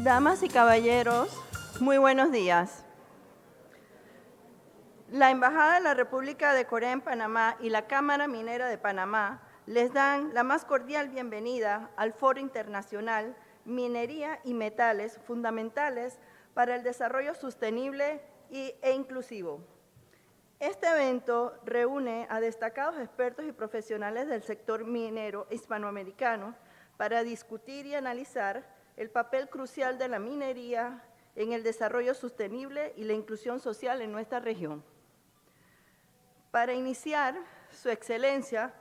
Damas y caballeros, muy buenos días. La Embajada de la República de Corea en Panamá y la Cámara Minera de Panamá les dan la más cordial bienvenida al Foro Internacional Minería y Metales Fundamentales para el Desarrollo Sostenible e Inclusivo. Este evento reúne a destacados expertos y profesionales del sector minero hispanoamericano para discutir y analizar el papel crucial de la minería en el desarrollo sostenible y la inclusión social en nuestra región. Para iniciar, Su Excelencia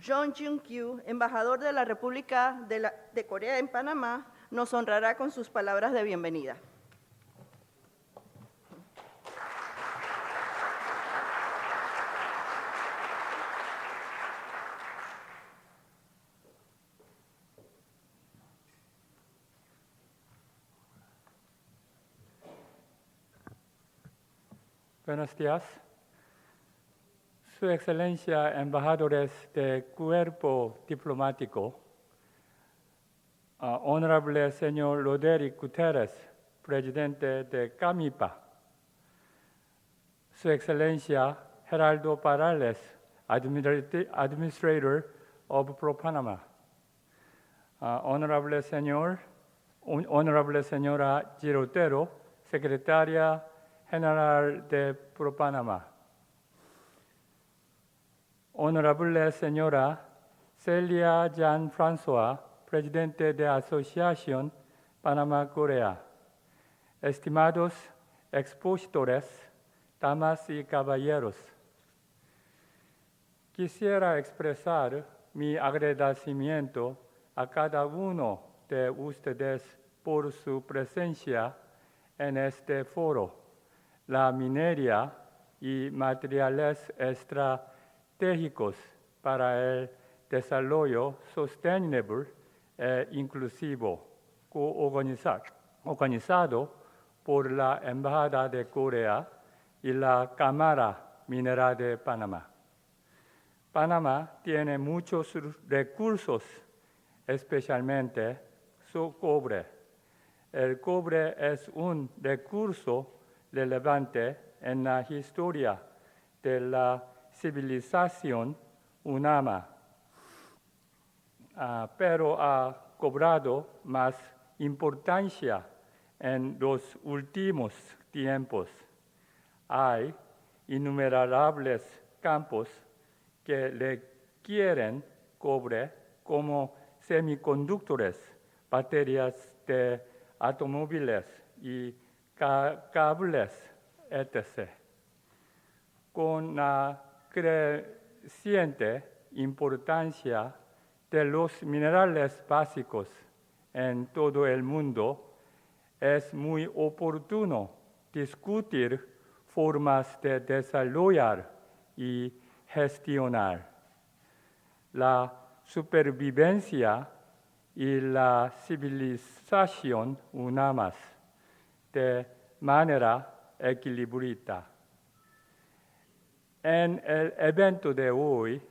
John Jung-kyu, embajador de la República de Corea en Panamá, nos honrará con sus palabras de bienvenida. Buenos días. Su Excelencia, embajadores del Cuerpo Diplomático, Honorable Señor Roderick Gutierrez, Presidente de CAMIPA, Su Excelencia Geraldo Parales, Administrator of ProPanama, Honorable Señora Girotero, Secretaria General de ProPanama, Honorable Señora Celia Jean-François, Presidente de Asociación Panamá-Corea, estimados expositores, damas y caballeros, quisiera expresar mi agradecimiento a cada uno de ustedes por su presencia en este foro. La minería y materiales estratégicos para el desarrollo sostenible e inclusivo, organizado por la Embajada de Corea y la Cámara Minera de Panamá. Panamá tiene muchos recursos, especialmente su cobre. El cobre es un recurso relevante en la historia de la civilización humana, pero ha cobrado más importancia en los últimos tiempos. Hay innumerables campos que requieren cobre como semiconductores, baterías de automóviles y cables, etc. Con la creciente importancia de los minerales básicos en todo el mundo, es muy oportuno discutir formas de desarrollar y gestionar la supervivencia y la civilización humanas de manera equilibrada. En el evento de hoy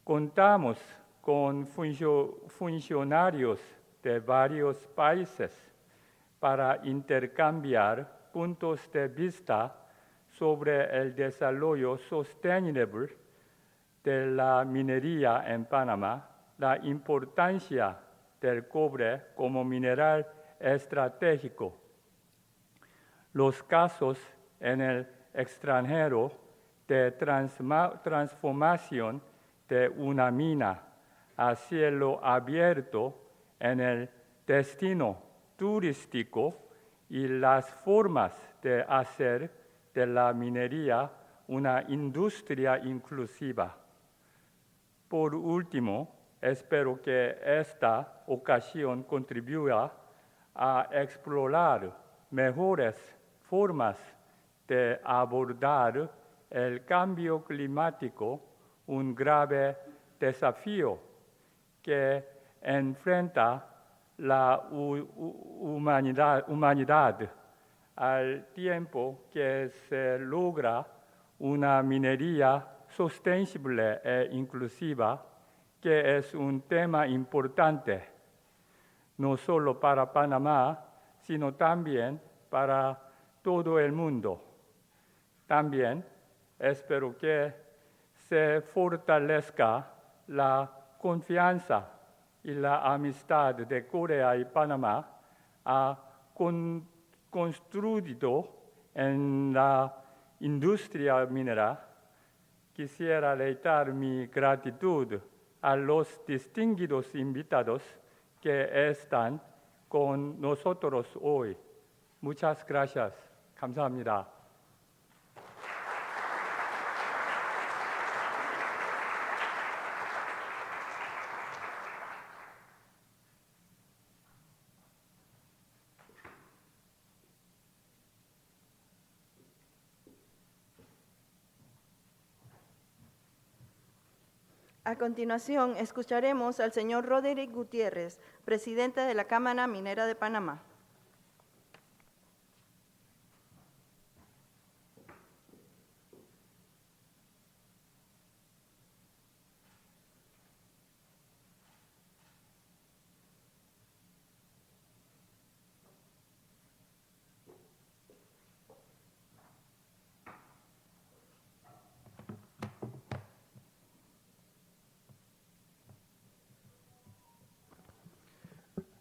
contamos con funcionarios de varios países para intercambiar puntos de vista sobre el desarrollo sostenible de la minería en Panamá, la importancia del cobre como mineral estratégico, los casos en el extranjero de transformación de una mina a cielo abierto en el destino turístico y las formas de hacer de la minería una industria inclusiva. Por último, espero que esta ocasión contribuya a explorar mejores formas de abordar el cambio climático, un grave desafío que enfrenta la humanidad al tiempo que se logra una minería sostenible e inclusiva, que es un tema importante no solo para Panamá, sino también para todo el mundo. También espero que se fortalezca la confianza y la amistad de Corea y Panamá construido en la industria minera. Quisiera reiterar mi gratitud a los distinguidos invitados que están con nosotros hoy. Muchas gracias. 감사합니다. A continuación, escucharemos al señor Roderick Gutiérrez, presidente de la Cámara Minera de Panamá.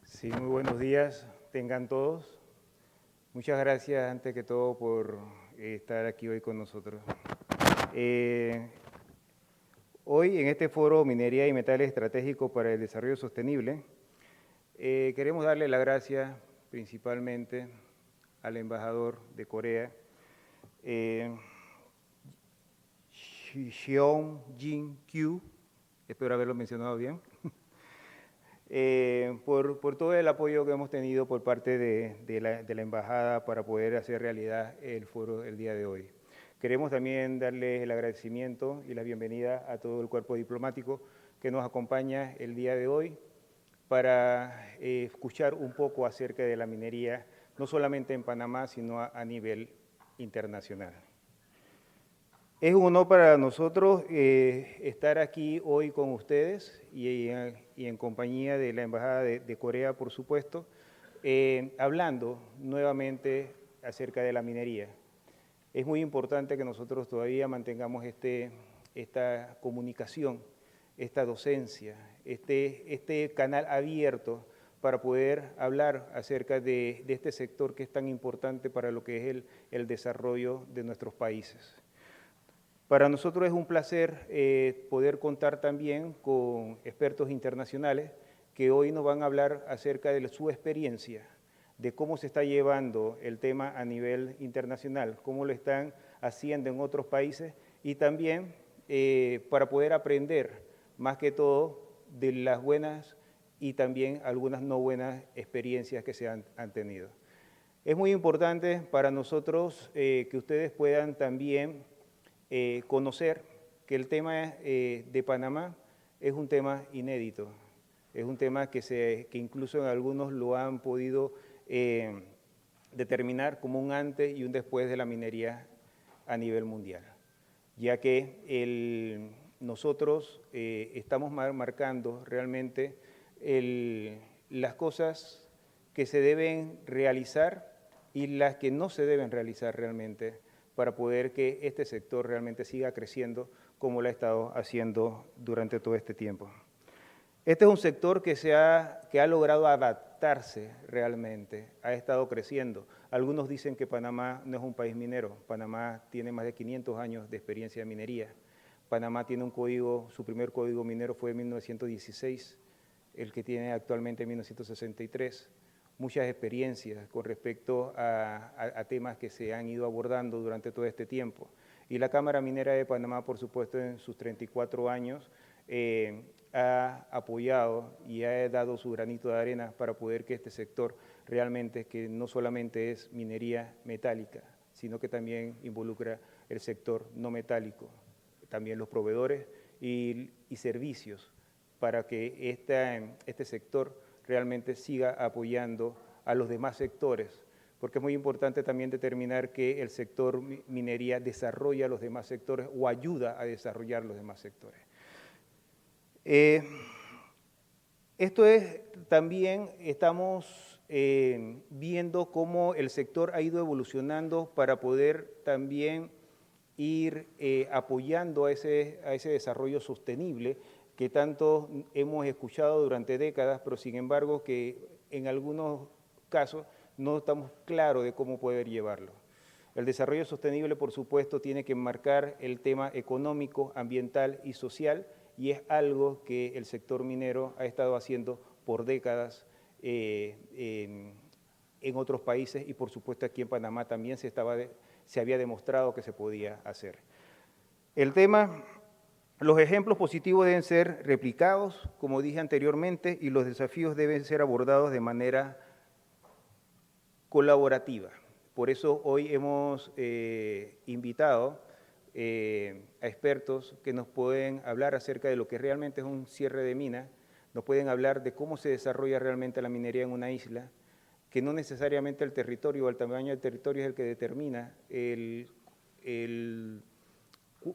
Sí, muy buenos días, tengan todos. Muchas gracias, antes que todo, por estar aquí hoy con nosotros. Hoy, en este foro Minería y Metales Estratégicos para el Desarrollo Sostenible, queremos darle las gracias principalmente al embajador de Corea, Seong Jin Kyu, espero haberlo mencionado bien, por todo el apoyo que hemos tenido por parte de la embajada para poder hacer realidad el foro el día de hoy. Queremos también darles el agradecimiento y la bienvenida a todo el cuerpo diplomático que nos acompaña el día de hoy para escuchar un poco acerca de la minería, no solamente en Panamá, sino a nivel internacional. Es un honor para nosotros estar aquí hoy con ustedes y en compañía de la Embajada de Corea, por supuesto, hablando nuevamente acerca de la minería. Es muy importante que nosotros todavía mantengamos esta comunicación, esta docencia, este canal abierto para poder hablar acerca de este sector que es tan importante para lo que es el desarrollo de nuestros países. Para nosotros es un placer poder contar también con expertos internacionales que hoy nos van a hablar acerca de su experiencia, de cómo se está llevando el tema a nivel internacional, cómo lo están haciendo en otros países y también para poder aprender más que todo de las buenas y también algunas no buenas experiencias que se han tenido. Es muy importante para nosotros que ustedes puedan también conocer que el tema de Panamá es un tema inédito, es un tema que incluso en algunos lo han podido determinar como un antes y un después de la minería a nivel mundial, ya que nosotros estamos marcando realmente las cosas que se deben realizar y las que no se deben realizar realmente para poder que este sector realmente siga creciendo como lo ha estado haciendo durante todo este tiempo. Este es un sector que ha logrado adaptarse realmente, ha estado creciendo. Algunos dicen que Panamá no es un país minero, Panamá tiene más de 500 años de experiencia de minería. Panamá tiene un código, su primer código minero fue en 1916, el que tiene actualmente en 1963. Muchas experiencias con respecto a temas que se han ido abordando durante todo este tiempo. Y la Cámara Minera de Panamá, por supuesto, en sus 34 años, ha apoyado y ha dado su granito de arena para poder que este sector realmente, que no solamente es minería metálica, sino que también involucra el sector no metálico, también los proveedores y servicios, para que este sector realmente siga apoyando a los demás sectores, porque es muy importante también determinar que el sector minería desarrolla los demás sectores o ayuda a desarrollar los demás sectores. Esto es, también estamos viendo cómo el sector ha ido evolucionando para poder también ir apoyando a ese desarrollo sostenible que tanto hemos escuchado durante décadas, pero sin embargo que en algunos casos no estamos claros de cómo poder llevarlo. El desarrollo sostenible, por supuesto, tiene que enmarcar el tema económico, ambiental y social, y es algo que el sector minero ha estado haciendo por décadas en otros países y, por supuesto, aquí en Panamá también se había demostrado que se podía hacer. Los ejemplos positivos deben ser replicados, como dije anteriormente, y los desafíos deben ser abordados de manera colaborativa. Por eso hoy hemos invitado a expertos que nos pueden hablar acerca de lo que realmente es un cierre de mina, nos pueden hablar de cómo se desarrolla realmente la minería en una isla, que no necesariamente el territorio o el tamaño del territorio es el que determina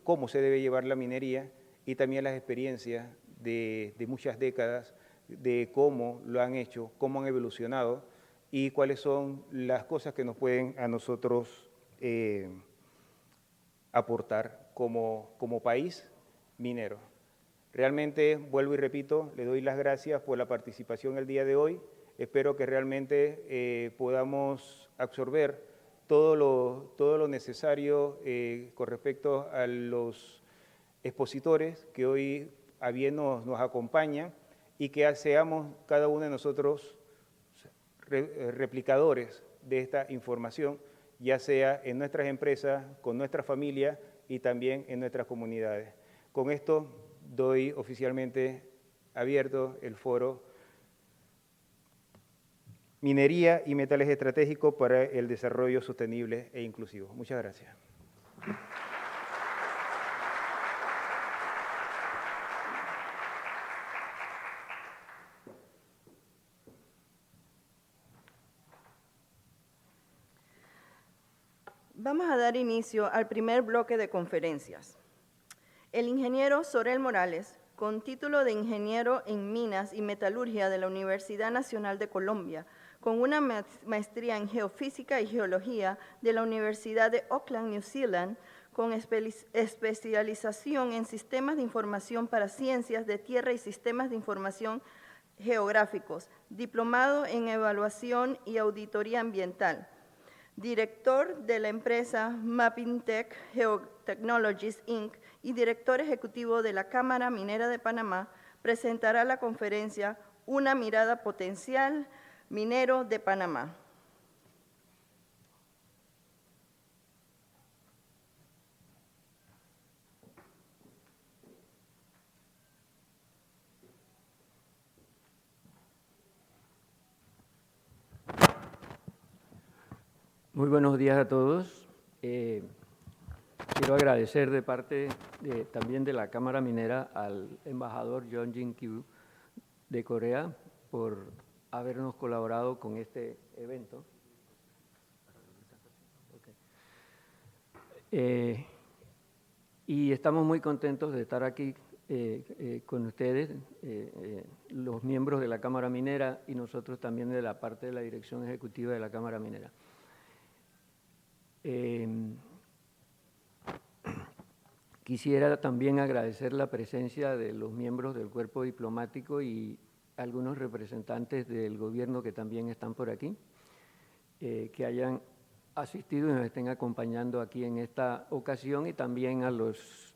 cómo se debe llevar la minería, y también las experiencias de muchas décadas de cómo lo han hecho, cómo han evolucionado y cuáles son las cosas que nos pueden a nosotros aportar como país minero. Realmente, vuelvo y repito, le doy las gracias por la participación el día de hoy. Espero que realmente podamos absorber todo lo necesario con respecto a los expositores que hoy a bien nos acompañan y que seamos cada uno de nosotros replicadores de esta información, ya sea en nuestras empresas, con nuestra familia y también en nuestras comunidades. Con esto doy oficialmente abierto el foro Minería y Metales Estratégicos para el Desarrollo Sostenible e Inclusivo. Muchas gracias. Vamos a dar inicio al primer bloque de conferencias. El ingeniero Sorel Morales, con título de Ingeniero en Minas y Metalurgia de la Universidad Nacional de Colombia, con una maestría en Geofísica y Geología de la Universidad de Auckland, New Zealand, con especialización en Sistemas de Información para Ciencias de Tierra y Sistemas de Información Geográficos, diplomado en Evaluación y Auditoría Ambiental, director de la empresa Mappingtech Geotechnologies, Inc., y director ejecutivo de la Cámara Minera de Panamá, presentará la conferencia Una mirada potencial minero de Panamá. Muy buenos días a todos. Quiero agradecer de parte también de la Cámara Minera al embajador John Jin-kyu de Corea por habernos colaborado con este evento. Y estamos muy contentos de estar aquí con ustedes, los miembros de la Cámara Minera y nosotros también de la parte de la Dirección Ejecutiva de la Cámara Minera. Quisiera también agradecer la presencia de los miembros del cuerpo diplomático y algunos representantes del gobierno que también están por aquí, que hayan asistido y nos estén acompañando aquí en esta ocasión, y también a los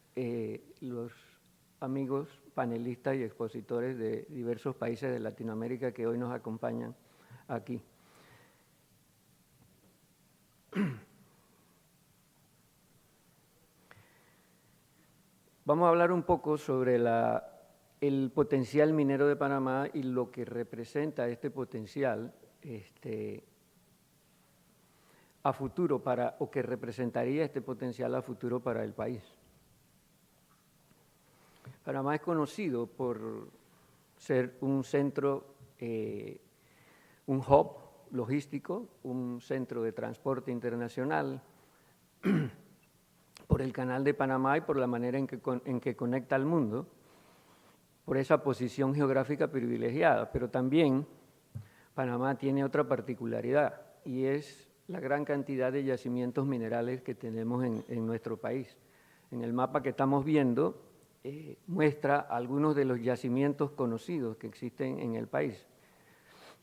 amigos panelistas y expositores de diversos países de Latinoamérica que hoy nos acompañan aquí. Vamos a hablar un poco sobre el potencial minero de Panamá y lo que representa este potencial a futuro o que representaría este potencial a futuro para el país. Panamá es conocido por ser un centro, un hub logístico, un centro de transporte internacional, por el Canal de Panamá y por la manera en que conecta al mundo, por esa posición geográfica privilegiada, pero también Panamá tiene otra particularidad y es la gran cantidad de yacimientos minerales que tenemos en nuestro país. En el mapa que estamos viendo muestra algunos de los yacimientos conocidos que existen en el país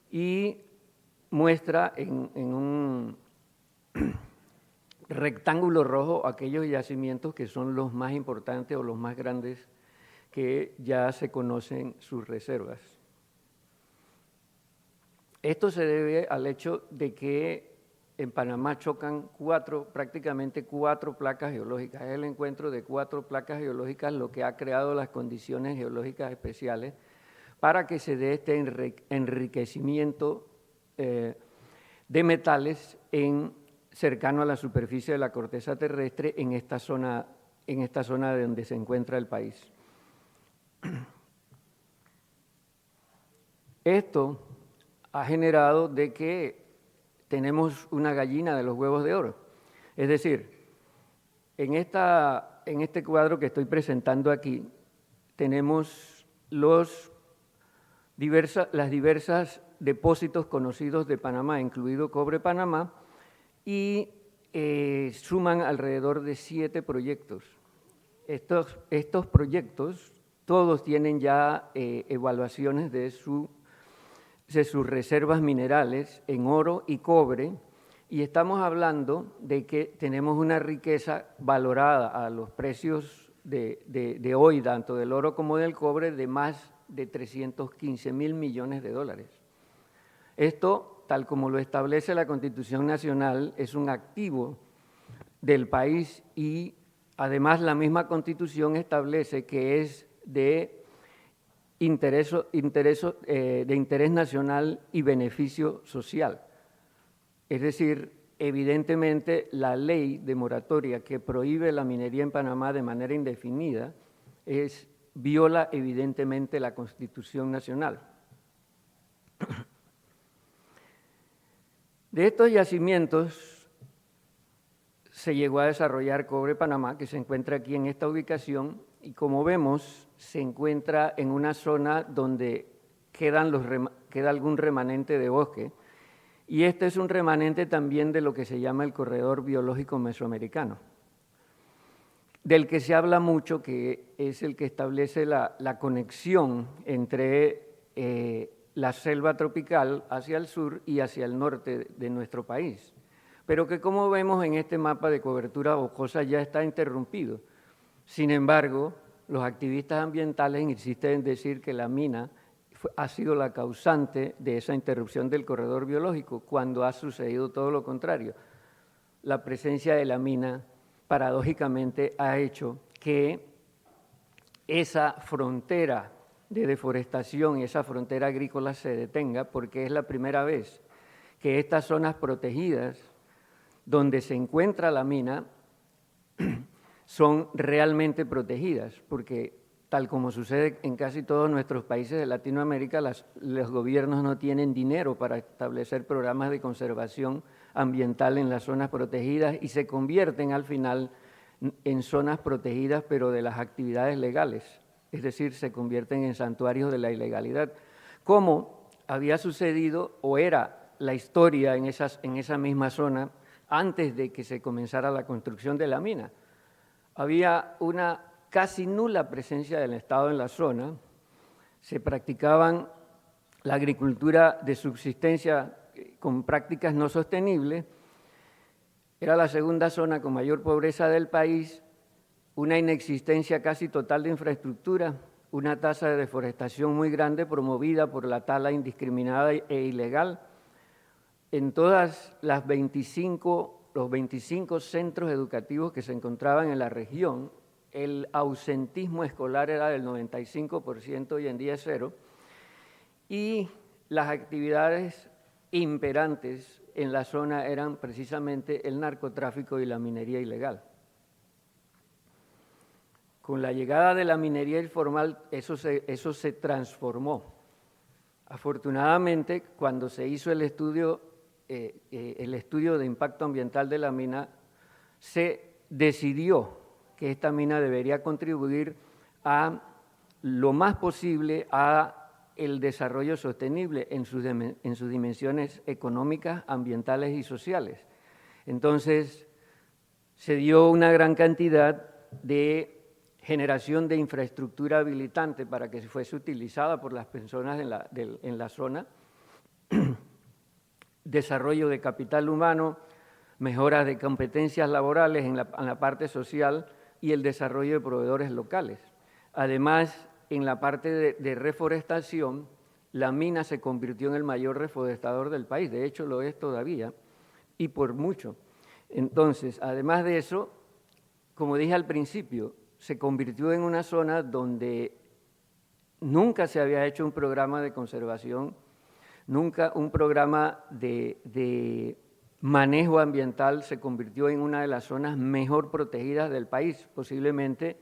y muestra en un rectángulo rojo aquellos yacimientos que son los más importantes o los más grandes que ya se conocen sus reservas. Esto se debe al hecho de que en Panamá chocan prácticamente cuatro placas geológicas. Es el encuentro de 4 placas geológicas lo que ha creado las condiciones geológicas especiales para que se dé este enriquecimiento de metales cercano a la superficie de la corteza terrestre en esta zona de donde se encuentra el país. Esto ha generado de que tenemos una gallina de los huevos de oro. Es decir, en este cuadro que estoy presentando aquí, tenemos las diversas depósitos conocidos de Panamá, incluido Cobre Panamá, y suman alrededor de 7 proyectos. Estos proyectos todos tienen ya evaluaciones de sus reservas minerales en oro y cobre, y estamos hablando de que tenemos una riqueza valorada a los precios de hoy, tanto del oro como del cobre, de más de 315.000 millones de dólares. Esto, tal como lo establece la Constitución Nacional, es un activo del país y además la misma Constitución establece que es de interés nacional y beneficio social. Es decir, evidentemente la ley de moratoria que prohíbe la minería en Panamá de manera indefinida viola evidentemente la Constitución Nacional. De estos yacimientos se llegó a desarrollar Cobre Panamá, que se encuentra aquí en esta ubicación, y como vemos, se encuentra en una zona donde queda algún remanente de bosque, y este es un remanente también de lo que se llama el Corredor Biológico Mesoamericano, del que se habla mucho, que es el que establece la conexión entre la selva tropical hacia el sur y hacia el norte de nuestro país, pero que como vemos en este mapa de cobertura boscosa ya está interrumpido. Sin embargo, los activistas ambientales insisten en decir que la mina ha sido la causante de esa interrupción del corredor biológico, cuando ha sucedido todo lo contrario. La presencia de la mina, paradójicamente, ha hecho que esa frontera de deforestación y esa frontera agrícola se detenga, porque es la primera vez que estas zonas protegidas donde se encuentra la mina son realmente protegidas, porque tal como sucede en casi todos nuestros países de Latinoamérica, los gobiernos no tienen dinero para establecer programas de conservación ambiental en las zonas protegidas y se convierten al final en zonas protegidas, pero de las actividades legales, es decir, se convierten en santuarios de la ilegalidad, como había sucedido o era la historia en esa misma zona antes de que se comenzara la construcción de la mina. Había una casi nula presencia del Estado en la zona, se practicaban la agricultura de subsistencia con prácticas no sostenibles, era la segunda zona con mayor pobreza del país, una inexistencia casi total de infraestructura, una tasa de deforestación muy grande promovida por la tala indiscriminada e ilegal. En todas los 25 centros educativos que se encontraban en la región, el ausentismo escolar era del 95%, hoy en día es 0, y las actividades imperantes en la zona eran precisamente el narcotráfico y la minería ilegal. Con la llegada de la minería informal, eso se transformó. Afortunadamente, cuando se hizo el estudio de impacto ambiental de la mina, se decidió que esta mina debería contribuir a lo más posible a el desarrollo sostenible en sus dimensiones económicas, ambientales y sociales. Entonces, se dio una gran cantidad de generación de infraestructura habilitante para que fuese utilizada por las personas en la zona, desarrollo de capital humano, mejoras de competencias laborales en la parte social y el desarrollo de proveedores locales. Además, en la parte de reforestación, la mina se convirtió en el mayor reforestador del país, de hecho lo es todavía, y por mucho. Entonces, además de eso, como dije al principio, se convirtió en una zona donde nunca se había hecho un programa de conservación, nunca un programa de manejo ambiental, se convirtió en una de las zonas mejor protegidas del país, posiblemente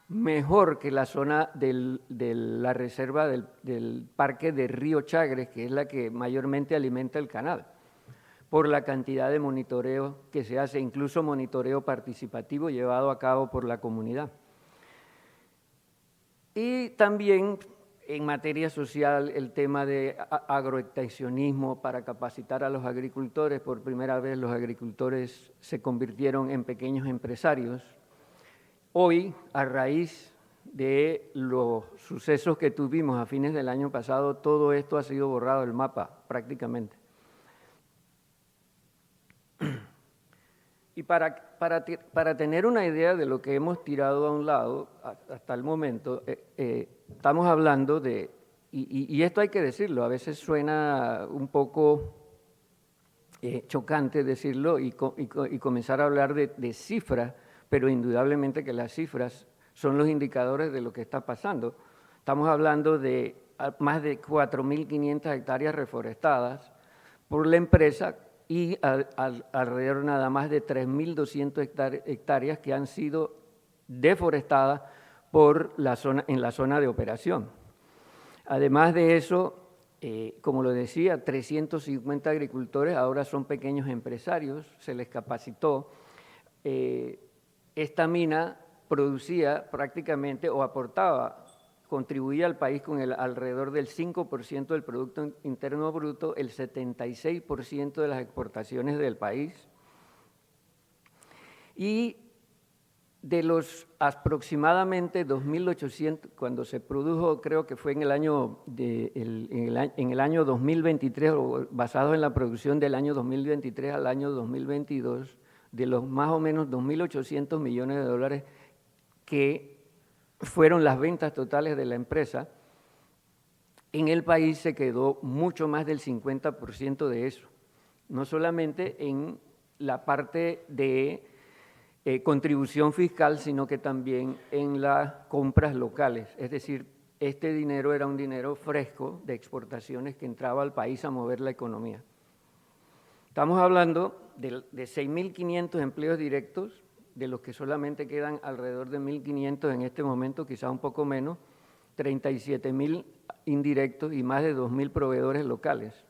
mejor que la zona de la reserva del parque de Río Chagres, que es la que mayormente alimenta el canal, por la cantidad de monitoreo que se hace, incluso monitoreo participativo llevado a cabo por la comunidad. Y también en materia social, el tema de agroextensionismo para capacitar a los agricultores. Por primera vez los agricultores se convirtieron en pequeños empresarios. Hoy, a raíz de los sucesos que tuvimos a fines del año pasado, todo esto ha sido borrado del mapa prácticamente. Y para tener una idea de lo que hemos tirado a un lado hasta el momento, estamos hablando de, y esto hay que decirlo, a veces suena un poco chocante decirlo y comenzar a hablar de cifras, pero indudablemente que las cifras son los indicadores de lo que está pasando. Estamos hablando de más de 4.500 hectáreas reforestadas por la empresa y alrededor nada más de 3.200 hectáreas que han sido deforestadas en la zona de operación. Además de eso, como lo decía, 350 agricultores ahora son pequeños empresarios, se les capacitó. Esta mina producía prácticamente o contribuía al país con alrededor del 5% del Producto Interno Bruto, el 76% de las exportaciones del país. Y de los aproximadamente 2.800, cuando se produjo, creo que fue en el año 2023, o basado en la producción del año 2023 al año 2022, de los más o menos 2.800 millones de dólares que fueron las ventas totales de la empresa, en el país se quedó mucho más del 50% de eso, no solamente en la parte de contribución fiscal, sino que también en las compras locales. Es decir, este dinero era un dinero fresco de exportaciones que entraba al país a mover la economía. Estamos hablando de 6.500 empleos directos, de los que solamente quedan alrededor de 1.500 en este momento, quizá un poco menos, 37.000 indirectos y más de 2.000 proveedores locales,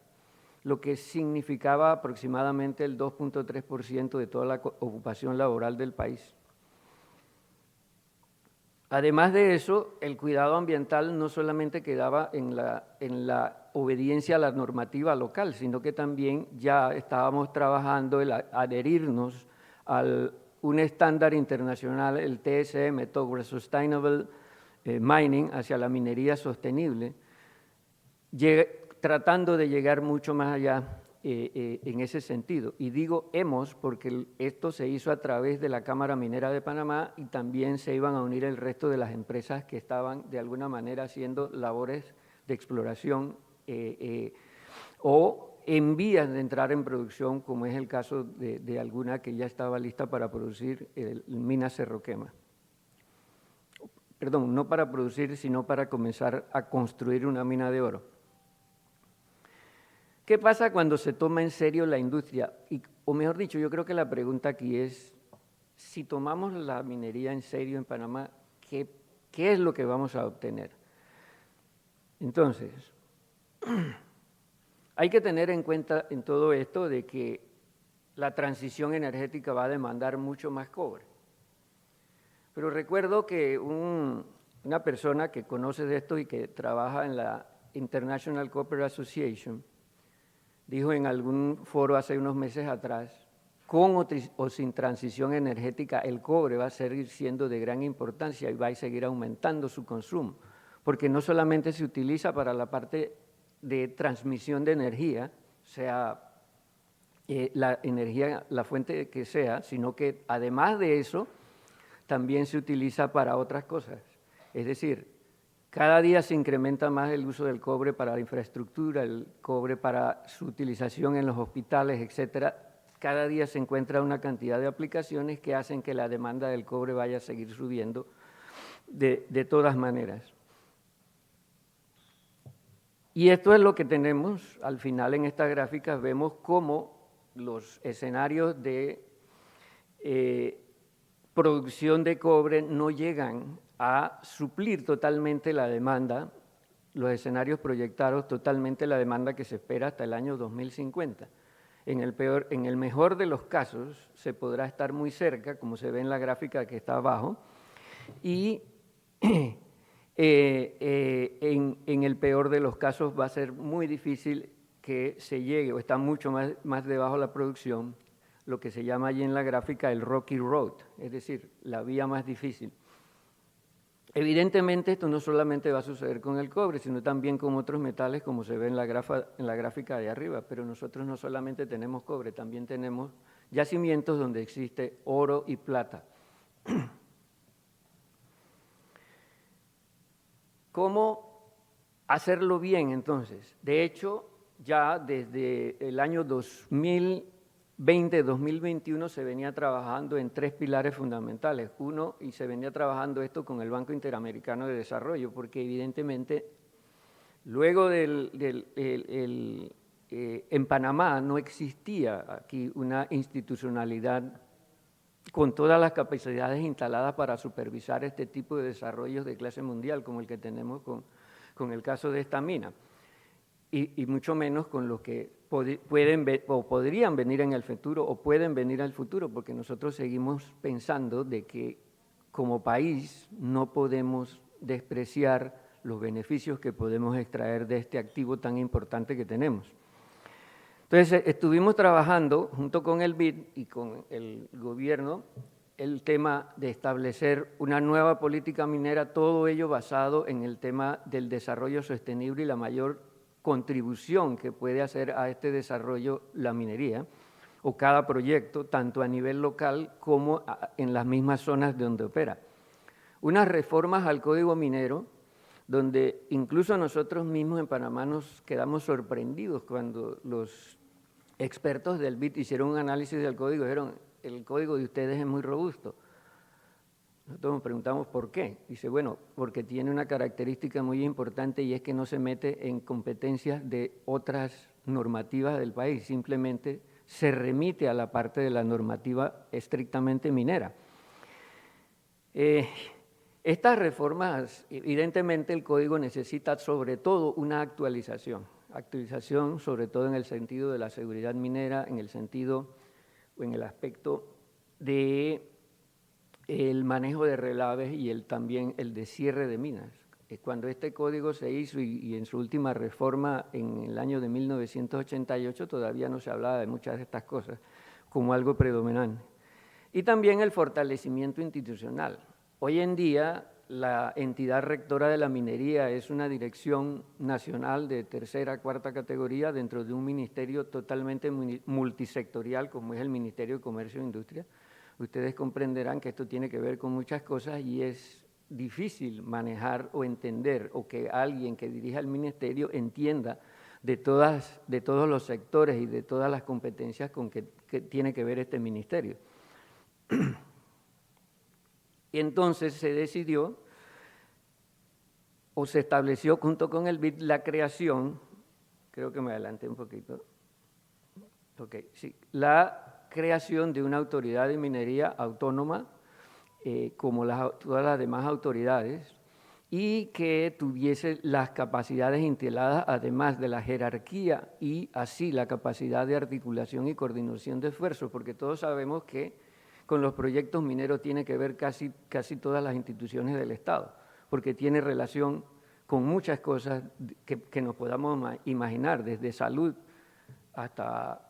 lo que significaba aproximadamente el 2.3% de toda la ocupación laboral del país. Además de eso, el cuidado ambiental no solamente quedaba en la obediencia a la normativa local, sino que también ya estábamos trabajando en adherirnos a un estándar internacional, el TSM, Towards Sustainable Mining, hacia la minería sostenible, tratando de llegar mucho más allá en ese sentido. Y digo hemos porque esto se hizo a través de la Cámara Minera de Panamá y también se iban a unir el resto de las empresas que estaban de alguna manera haciendo labores de exploración o en vías de entrar en producción, como es el caso de alguna que ya estaba lista para producir mina Cerro Quema. Perdón, no para producir, sino para comenzar a construir una mina de oro. ¿Qué pasa cuando se toma en serio la industria? O mejor dicho, yo creo que la pregunta aquí es, si tomamos la minería en serio en Panamá, ¿qué es lo que vamos a obtener? Entonces, hay que tener en cuenta en todo esto de que la transición energética va a demandar mucho más cobre. Pero recuerdo que una persona que conoce de esto y que trabaja International Copper Association dijo en algún foro hace unos meses atrás, con o sin transición energética, el cobre va a seguir siendo de gran importancia y va a seguir aumentando su consumo, porque no solamente se utiliza para la parte de transmisión de energía, sea la energía, la fuente que sea, sino que además de eso, también se utiliza para otras cosas. Es decir, cada día se incrementa más el uso del cobre para la infraestructura, el cobre para su utilización en los hospitales, etcétera. Cada día se encuentra una cantidad de aplicaciones que hacen que la demanda del cobre vaya a seguir subiendo de todas maneras. Y esto es lo que tenemos al final en estas gráficas. Vemos cómo los escenarios de producción de cobre no llegan a suplir totalmente la demanda, los escenarios proyectados totalmente la demanda que se espera hasta el año 2050. En el mejor de los casos se podrá estar muy cerca, como se ve en la gráfica que está abajo, y en el peor de los casos va a ser muy difícil que se llegue, o está mucho más debajo la producción, lo que se llama allí en la gráfica el Rocky Road, es decir, la vía más difícil. Evidentemente esto no solamente va a suceder con el cobre, sino también con otros metales, como se ve en la gráfica de arriba, pero nosotros no solamente tenemos cobre, también tenemos yacimientos donde existe oro y plata. ¿Cómo hacerlo bien entonces? De hecho, ya desde el año 2020-2021 se venía trabajando en 3 pilares fundamentales. Uno, y se venía trabajando esto con el Banco Interamericano de Desarrollo, porque evidentemente luego en Panamá no existía aquí una institucionalidad con todas las capacidades instaladas para supervisar este tipo de desarrollos de clase mundial, como el que tenemos con el caso de esta mina. Y mucho menos con los que podrían venir en el futuro o pueden venir al futuro, porque nosotros seguimos pensando de que como país no podemos despreciar los beneficios que podemos extraer de este activo tan importante que tenemos. Entonces, estuvimos trabajando junto con el BID y con el gobierno el tema de establecer una nueva política minera, todo ello basado en el tema del desarrollo sostenible y la mayor contribución que puede hacer a este desarrollo la minería o cada proyecto, tanto a nivel local como en las mismas zonas donde opera. Unas reformas al Código Minero, donde incluso nosotros mismos en Panamá nos quedamos sorprendidos cuando los expertos del BID hicieron un análisis del código y dijeron, el código de ustedes es muy robusto. Nosotros nos preguntamos por qué. Dice, bueno, porque tiene una característica muy importante y es que no se mete en competencias de otras normativas del país, simplemente se remite a la parte de la normativa estrictamente minera. Estas reformas, evidentemente el código necesita sobre todo una actualización sobre todo en el sentido de la seguridad minera, en el sentido o en el aspecto de el manejo de relaves y también el de cierre de minas. Cuando este código se hizo y en su última reforma en el año de 1988 todavía no se hablaba de muchas de estas cosas como algo predominante. Y también el fortalecimiento institucional. Hoy en día la entidad rectora de la minería es una dirección nacional de tercera, cuarta categoría dentro de un ministerio totalmente multisectorial como es el Ministerio de Comercio e Industria. Ustedes comprenderán que esto tiene que ver con muchas cosas y es difícil manejar o entender o que alguien que dirija el ministerio entienda de todos los sectores y de todas las competencias con que tiene que ver este ministerio. Y entonces se decidió o se estableció junto con el BID la creación, creo que me adelanté un poquito, la creación de una autoridad de minería autónoma como todas las demás autoridades y que tuviese las capacidades instaladas además de la jerarquía y así la capacidad de articulación y coordinación de esfuerzos, porque todos sabemos que con los proyectos mineros tiene que ver casi todas las instituciones del Estado, porque tiene relación con muchas cosas que nos podamos imaginar, desde salud hasta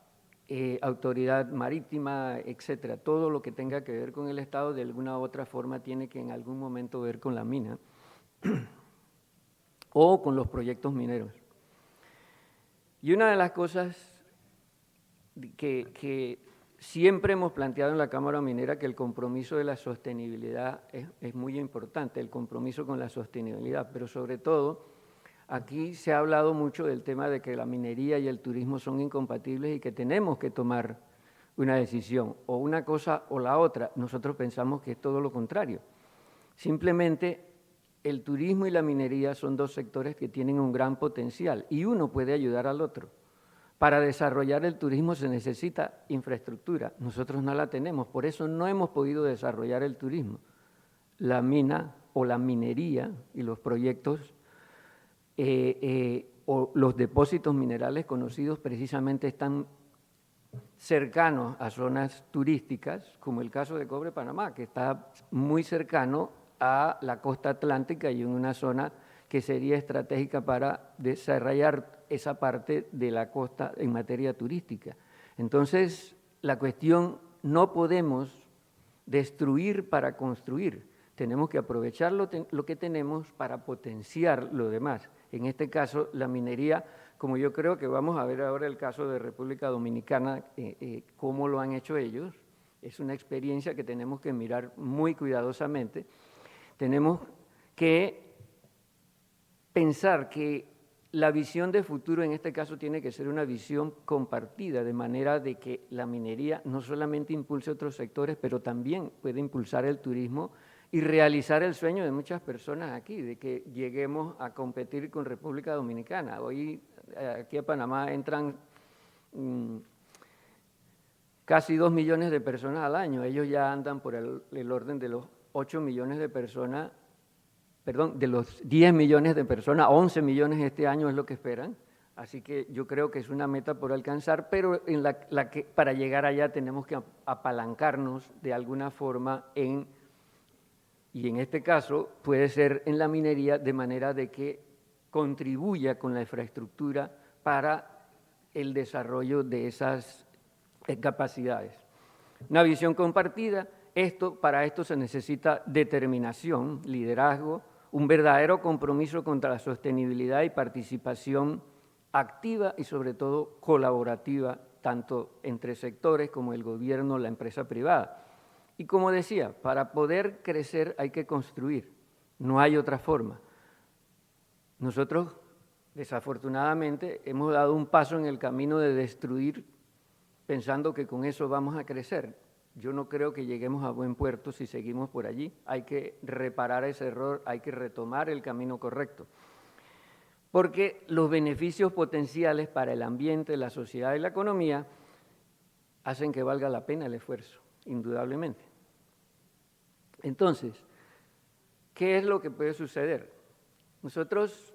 autoridad marítima, etcétera. Todo lo que tenga que ver con el Estado, de alguna u otra forma, tiene que en algún momento ver con la mina o con los proyectos mineros. Y una de las cosas que siempre hemos planteado en la Cámara Minera, que el compromiso de la sostenibilidad es muy importante, el compromiso con la sostenibilidad, pero sobre todo aquí se ha hablado mucho del tema de que la minería y el turismo son incompatibles y que tenemos que tomar una decisión, o una cosa o la otra. Nosotros pensamos que es todo lo contrario. Simplemente el turismo y la minería son dos sectores que tienen un gran potencial y uno puede ayudar al otro. Para desarrollar el turismo se necesita infraestructura. Nosotros no la tenemos, por eso no hemos podido desarrollar el turismo. La mina o la minería y los proyectos o los depósitos minerales conocidos precisamente están cercanos a zonas turísticas, como el caso de Cobre Panamá, que está muy cercano a la costa atlántica y en una zona que sería estratégica para desarrollar esa parte de la costa en materia turística. Entonces, la cuestión, no podemos destruir para construir, tenemos que aprovechar lo que tenemos para potenciar lo demás. En este caso, la minería, como yo creo que vamos a ver ahora el caso de República Dominicana, cómo lo han hecho ellos, es una experiencia que tenemos que mirar muy cuidadosamente. Tenemos que pensar que la visión de futuro en este caso tiene que ser una visión compartida, de manera de que la minería no solamente impulse otros sectores, pero también puede impulsar el turismo y realizar el sueño de muchas personas aquí, de que lleguemos a competir con República Dominicana. Hoy aquí a Panamá entran casi 2 millones de personas al año, ellos ya andan por el orden de los 8 millones de personas, perdón, de los 10 millones de personas, 11 millones este año es lo que esperan, así que yo creo que es una meta por alcanzar, pero en la que para llegar allá tenemos que apalancarnos de alguna forma y en este caso puede ser en la minería, de manera de que contribuya con la infraestructura para el desarrollo de esas capacidades. Una visión compartida, para esto se necesita determinación, liderazgo, un verdadero compromiso contra la sostenibilidad y participación activa y sobre todo colaborativa, tanto entre sectores como el gobierno, la empresa privada. Y como decía, para poder crecer hay que construir, no hay otra forma. Nosotros, desafortunadamente, hemos dado un paso en el camino de destruir pensando que con eso vamos a crecer. Yo no creo que lleguemos a buen puerto si seguimos por allí. Hay que reparar ese error, hay que retomar el camino correcto. Porque los beneficios potenciales para el ambiente, la sociedad y la economía hacen que valga la pena el esfuerzo, indudablemente. Entonces, ¿qué es lo que puede suceder? Nosotros,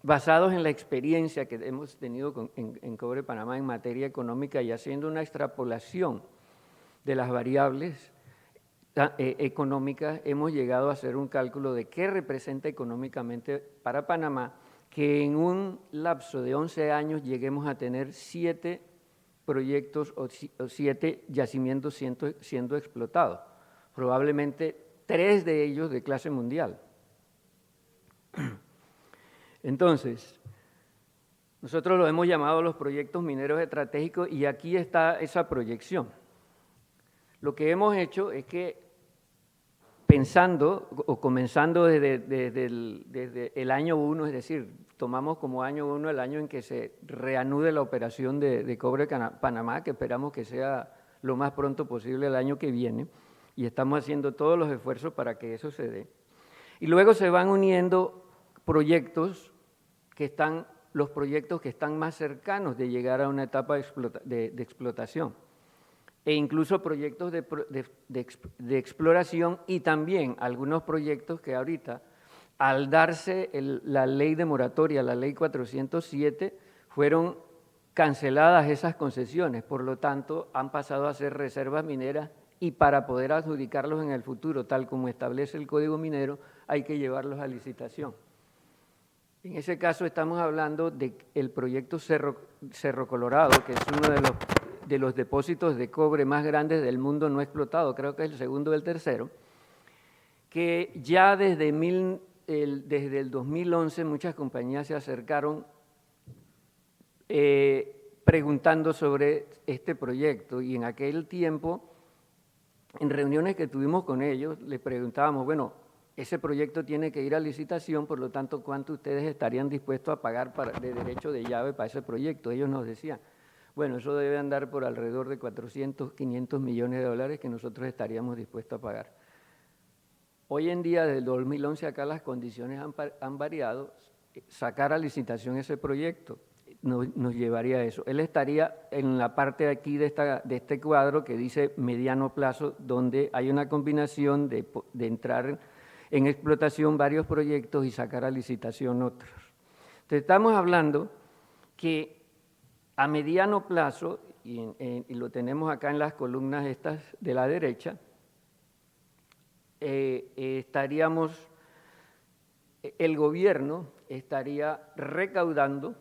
basados en la experiencia que hemos tenido en Cobre Panamá en materia económica y haciendo una extrapolación de las variables económicas, hemos llegado a hacer un cálculo de qué representa económicamente para Panamá que en un lapso de 11 años lleguemos a tener 7 proyectos o 7 yacimientos siendo explotados, probablemente 3 de ellos de clase mundial. Entonces, nosotros lo hemos llamado los proyectos mineros estratégicos y aquí está esa proyección. Lo que hemos hecho es que pensando o comenzando desde el año 1, es decir, tomamos como año 1 el año en que se reanude la operación de Cobre Panamá, que esperamos que sea lo más pronto posible el año que viene, y estamos haciendo todos los esfuerzos para que eso se dé. Y luego se van uniendo proyectos los proyectos que están más cercanos de llegar a una etapa de explotación, e incluso proyectos de exploración y también algunos proyectos que ahorita, al darse la ley de moratoria, la ley 407, fueron canceladas esas concesiones, por lo tanto han pasado a ser reservas mineras y para poder adjudicarlos en el futuro, tal como establece el Código Minero, hay que llevarlos a licitación. En ese caso estamos hablando del proyecto Cerro Colorado, que es uno de los depósitos de cobre más grandes del mundo no explotado, creo que es el segundo o el tercero, que ya desde el 2011 muchas compañías se acercaron preguntando sobre este proyecto, y en aquel tiempo, en reuniones que tuvimos con ellos, les preguntábamos, bueno, ese proyecto tiene que ir a licitación, por lo tanto, ¿cuánto ustedes estarían dispuestos a pagar de derecho de llave para ese proyecto? Ellos nos decían, bueno, eso debe andar por alrededor de 400, 500 millones de dólares que nosotros estaríamos dispuestos a pagar. Hoy en día, desde el 2011 acá, las condiciones han variado. Sacar a licitación ese proyecto nos llevaría a eso. Él estaría en la parte de aquí de este cuadro que dice mediano plazo, donde hay una combinación de entrar en explotación varios proyectos y sacar a licitación otros. Entonces, estamos hablando que a mediano plazo, y lo tenemos acá en las columnas estas de la derecha, el gobierno estaría recaudando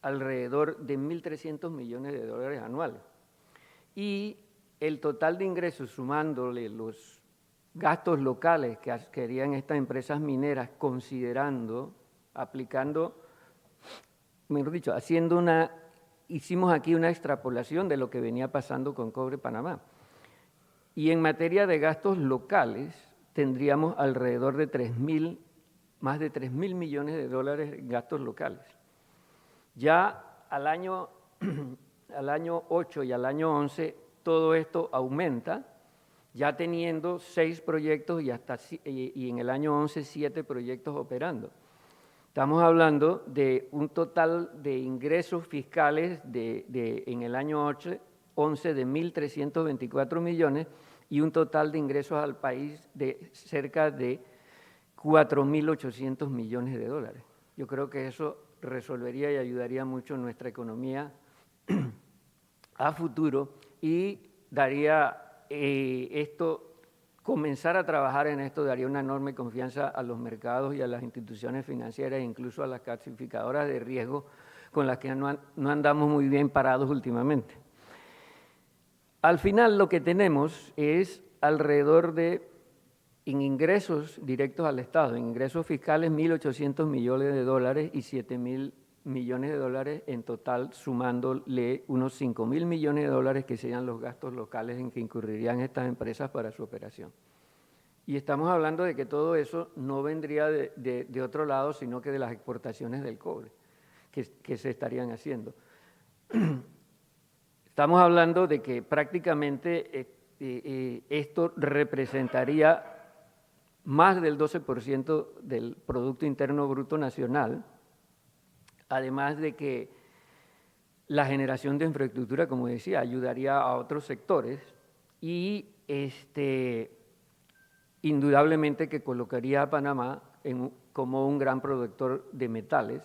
alrededor de 1.300 millones de dólares anuales. Y el total de ingresos, sumándole los gastos locales que harían estas empresas mineras, hicimos aquí una extrapolación de lo que venía pasando con Cobre Panamá. Y en materia de gastos locales, tendríamos alrededor de más de 3.000 millones de dólares en gastos locales. Ya al año 8 y al año 11, todo esto aumenta, ya teniendo 6 proyectos y en el año 11 7 proyectos operando. Estamos hablando de un total de ingresos fiscales en el año 11 de 1.324 millones y un total de ingresos al país de cerca de 4.800 millones de dólares. Yo creo que eso resolvería y ayudaría mucho nuestra economía a futuro y daría comenzar a trabajar en esto daría una enorme confianza a los mercados y a las instituciones financieras e incluso a las clasificadoras de riesgo con las que no andamos muy bien parados últimamente. Al final lo que tenemos es alrededor en ingresos directos al Estado, en ingresos fiscales 1.800 millones de dólares y 7.000 millones de dólares en total, sumándole unos 5.000 millones de dólares que serían los gastos locales en que incurrirían estas empresas para su operación. Y estamos hablando de que todo eso no vendría de otro lado, sino que de las exportaciones del cobre que se estarían haciendo. Estamos hablando de que prácticamente esto representaría más del 12% del Producto Interno Bruto Nacional, además de que la generación de infraestructura, como decía, ayudaría a otros sectores y indudablemente que colocaría a Panamá como un gran productor de metales,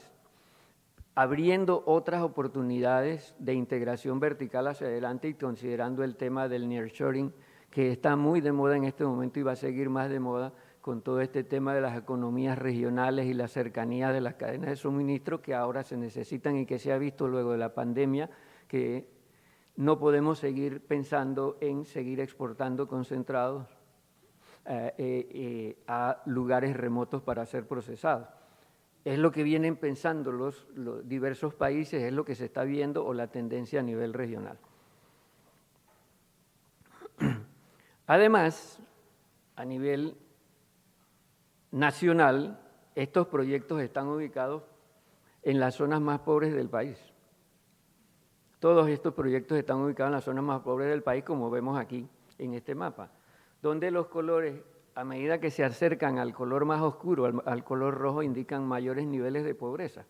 abriendo otras oportunidades de integración vertical hacia adelante y considerando el tema del nearshoring, que está muy de moda en este momento y va a seguir más de moda con todo este tema de las economías regionales y la cercanía de las cadenas de suministro que ahora se necesitan y que se ha visto luego de la pandemia, que no podemos seguir pensando en seguir exportando concentrados a lugares remotos para ser procesados. Es lo que vienen pensando los diversos países, es lo que se está viendo o la tendencia a nivel regional. Además, a nivel nacional, estos proyectos están ubicados en las zonas más pobres del país. Todos estos proyectos están ubicados en las zonas más pobres del país, como vemos aquí en este mapa, donde los colores, a medida que se acercan al color más oscuro, al color rojo, indican mayores niveles de pobreza.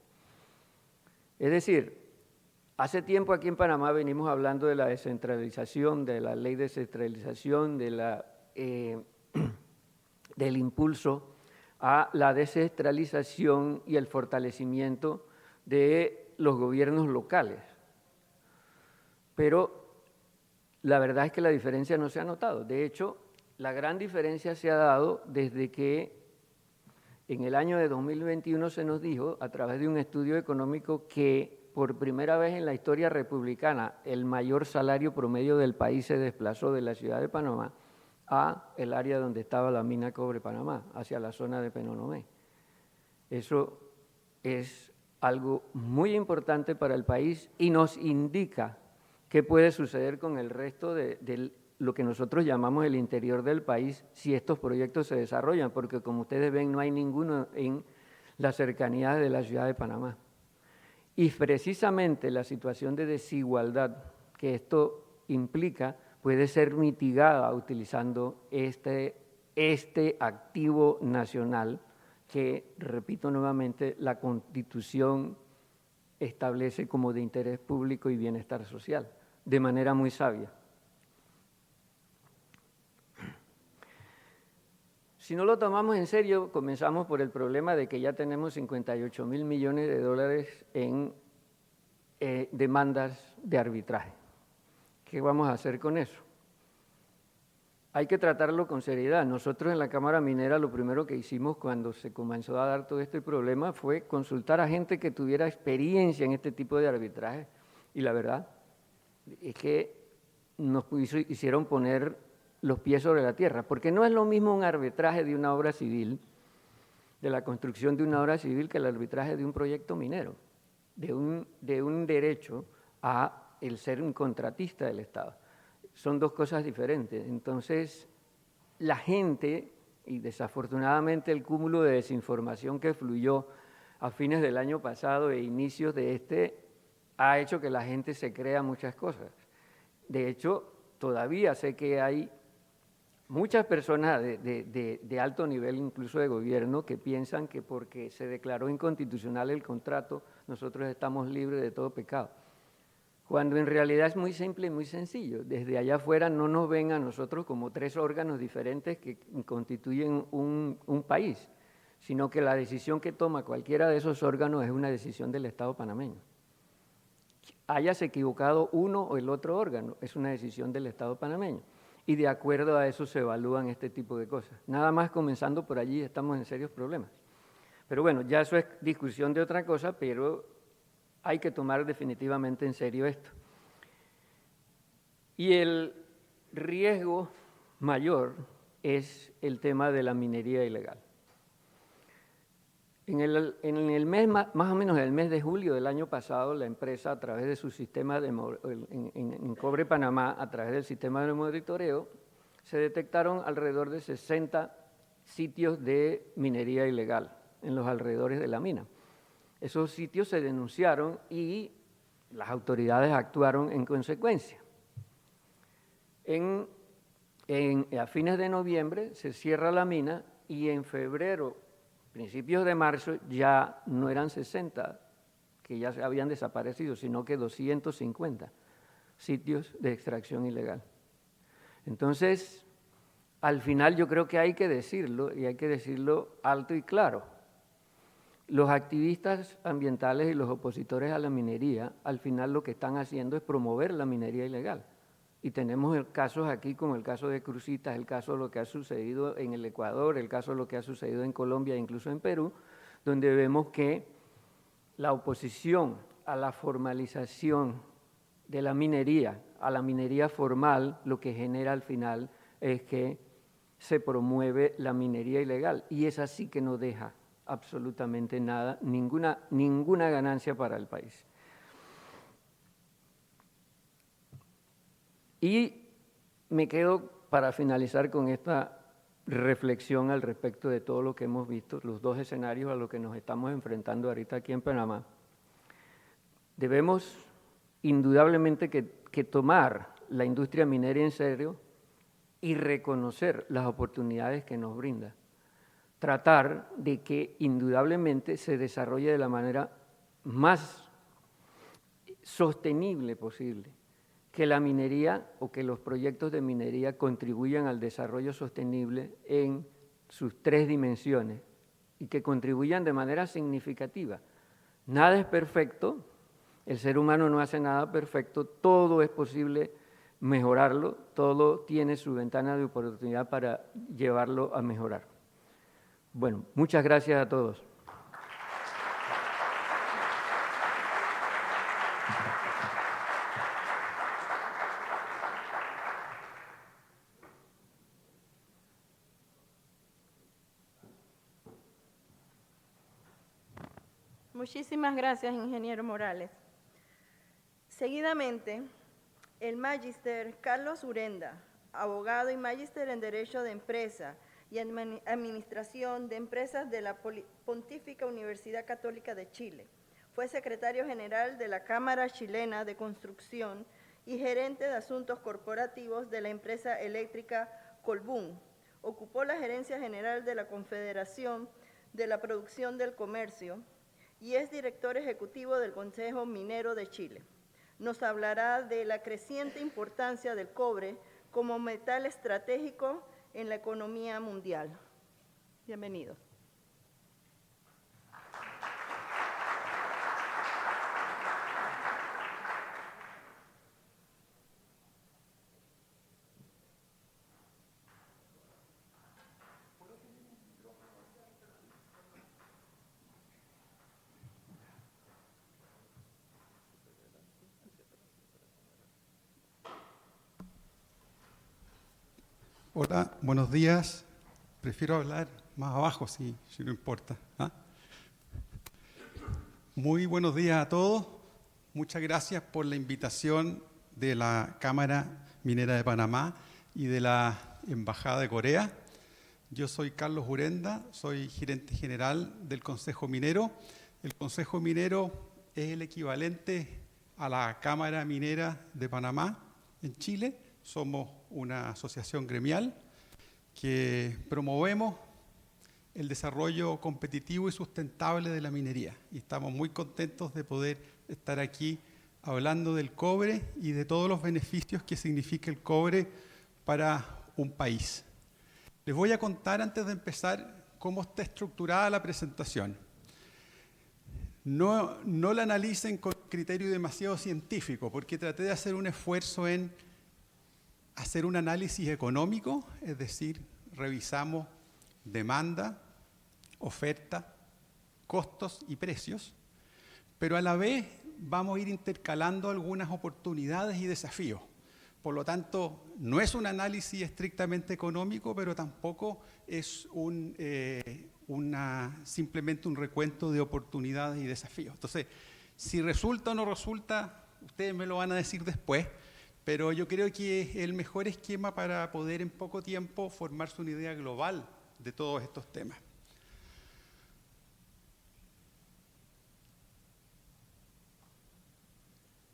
Es decir, hace tiempo aquí en Panamá venimos hablando de la descentralización, de la ley de descentralización, del impulso a la descentralización y el fortalecimiento de los gobiernos locales. Pero la verdad es que la diferencia no se ha notado. De hecho, la gran diferencia se ha dado desde que En el año de 2021 se nos dijo, a través de un estudio económico, que por primera vez en la historia republicana el mayor salario promedio del país se desplazó de la ciudad de Panamá a el área donde estaba la mina Cobre Panamá, hacia la zona de Penonomé. Eso es algo muy importante para el país y nos indica qué puede suceder con el resto de lo que nosotros llamamos el interior del país si estos proyectos se desarrollan, porque como ustedes ven no hay ninguno en la cercanía de la ciudad de Panamá. Y precisamente la situación de desigualdad que esto implica puede ser mitigada utilizando este activo nacional que, repito nuevamente, la Constitución establece como de interés público y bienestar social, de manera muy sabia. Si no lo tomamos en serio, comenzamos por el problema de que ya tenemos 58.000 millones de dólares en demandas de arbitraje. ¿Qué vamos a hacer con eso? Hay que tratarlo con seriedad. Nosotros en la Cámara Minera lo primero que hicimos cuando se comenzó a dar todo este problema fue consultar a gente que tuviera experiencia en este tipo de arbitraje. Y la verdad es que nos hicieron poner los pies sobre la tierra, porque no es lo mismo un arbitraje de una obra civil, de la construcción de una obra civil, que el arbitraje de un proyecto minero, de un derecho a el ser un contratista del Estado. Son dos cosas diferentes. Entonces, la gente, y desafortunadamente el cúmulo de desinformación que fluyó a fines del año pasado e inicios de ha hecho que la gente se crea muchas cosas. De hecho, todavía sé que hay muchas personas de alto nivel, incluso de gobierno, que piensan que porque se declaró inconstitucional el contrato, nosotros estamos libres de todo pecado. Cuando en realidad es muy simple y muy sencillo. Desde allá afuera no nos ven a nosotros como tres órganos diferentes que constituyen un país, sino que la decisión que toma cualquiera de esos órganos es una decisión del Estado panameño. Hayase equivocado uno o el otro órgano, es una decisión del Estado panameño. Y de acuerdo a eso se evalúan este tipo de cosas. Nada más comenzando por allí estamos en serios problemas. Pero bueno, ya eso es discusión de otra cosa, pero hay que tomar definitivamente en serio esto. Y el riesgo mayor es el tema de la minería ilegal. En el mes, más o menos el mes de julio del año pasado, la empresa, a través de su sistema en Cobre Panamá, a través del sistema de monitoreo, se detectaron alrededor de 60 sitios de minería ilegal en los alrededores de la mina. Esos sitios se denunciaron y las autoridades actuaron en consecuencia. A fines de noviembre se cierra la mina y en febrero, principios de marzo, ya no eran 60 que ya se habían desaparecido, sino que 250 sitios de extracción ilegal. Entonces, al final yo creo que hay que decirlo, y hay que decirlo alto y claro. Los activistas ambientales y los opositores a la minería, al final lo que están haciendo es promover la minería ilegal. Y tenemos casos aquí como el caso de Cruzitas, el caso de lo que ha sucedido en el Ecuador, el caso de lo que ha sucedido en Colombia e incluso en Perú, donde vemos que la oposición a la formalización de la minería, a la minería formal, lo que genera al final es que se promueve la minería ilegal. Y es así que no deja absolutamente nada, ninguna ganancia para el país. Y me quedo para finalizar con esta reflexión al respecto de todo lo que hemos visto, los dos escenarios a los que nos estamos enfrentando ahorita aquí en Panamá. Debemos indudablemente que tomar la industria minera en serio y reconocer las oportunidades que nos brinda. Tratar de que indudablemente se desarrolle de la manera más sostenible posible, que la minería o que los proyectos de minería contribuyan al desarrollo sostenible en sus tres dimensiones y que contribuyan de manera significativa. Nada es perfecto, el ser humano no hace nada perfecto, todo es posible mejorarlo, todo tiene su ventana de oportunidad para llevarlo a mejorar. Bueno, muchas gracias a todos. Muchísimas gracias, ingeniero Morales. Seguidamente, el magíster Carlos Urenda, abogado y magíster en Derecho de Empresa y Administración de Empresas de la Pontífica Universidad Católica de Chile. Fue secretario general de la Cámara Chilena de Construcción y gerente de Asuntos Corporativos de la empresa eléctrica Colbún. Ocupó la gerencia general de la Confederación de la Producción del Comercio y es director ejecutivo del Consejo Minero de Chile. Nos hablará de la creciente importancia del cobre como metal estratégico en la economía mundial. Bienvenidos. Hola, buenos días. Prefiero hablar más abajo, si no importa. Muy buenos días a todos. Muchas gracias por la invitación de la Cámara Minera de Panamá y de la Embajada de Corea. Yo soy Carlos Urenda, soy gerente general del Consejo Minero. El Consejo Minero es el equivalente a la Cámara Minera de Panamá en Chile. Somos una asociación gremial que promovemos el desarrollo competitivo y sustentable de la minería. Y estamos muy contentos de poder estar aquí hablando del cobre y de todos los beneficios que significa el cobre para un país. Les voy a contar antes de empezar cómo está estructurada la presentación. No la analicen con criterio demasiado científico, porque traté de hacer un esfuerzo en hacer un análisis económico, es decir, revisamos demanda, oferta, costos y precios, pero a la vez vamos a ir intercalando algunas oportunidades y desafíos. Por lo tanto, no es un análisis estrictamente económico, pero tampoco es simplemente un recuento de oportunidades y desafíos. Entonces, si resulta o no resulta, ustedes me lo van a decir después, pero yo creo que es el mejor esquema para poder en poco tiempo formarse una idea global de todos estos temas.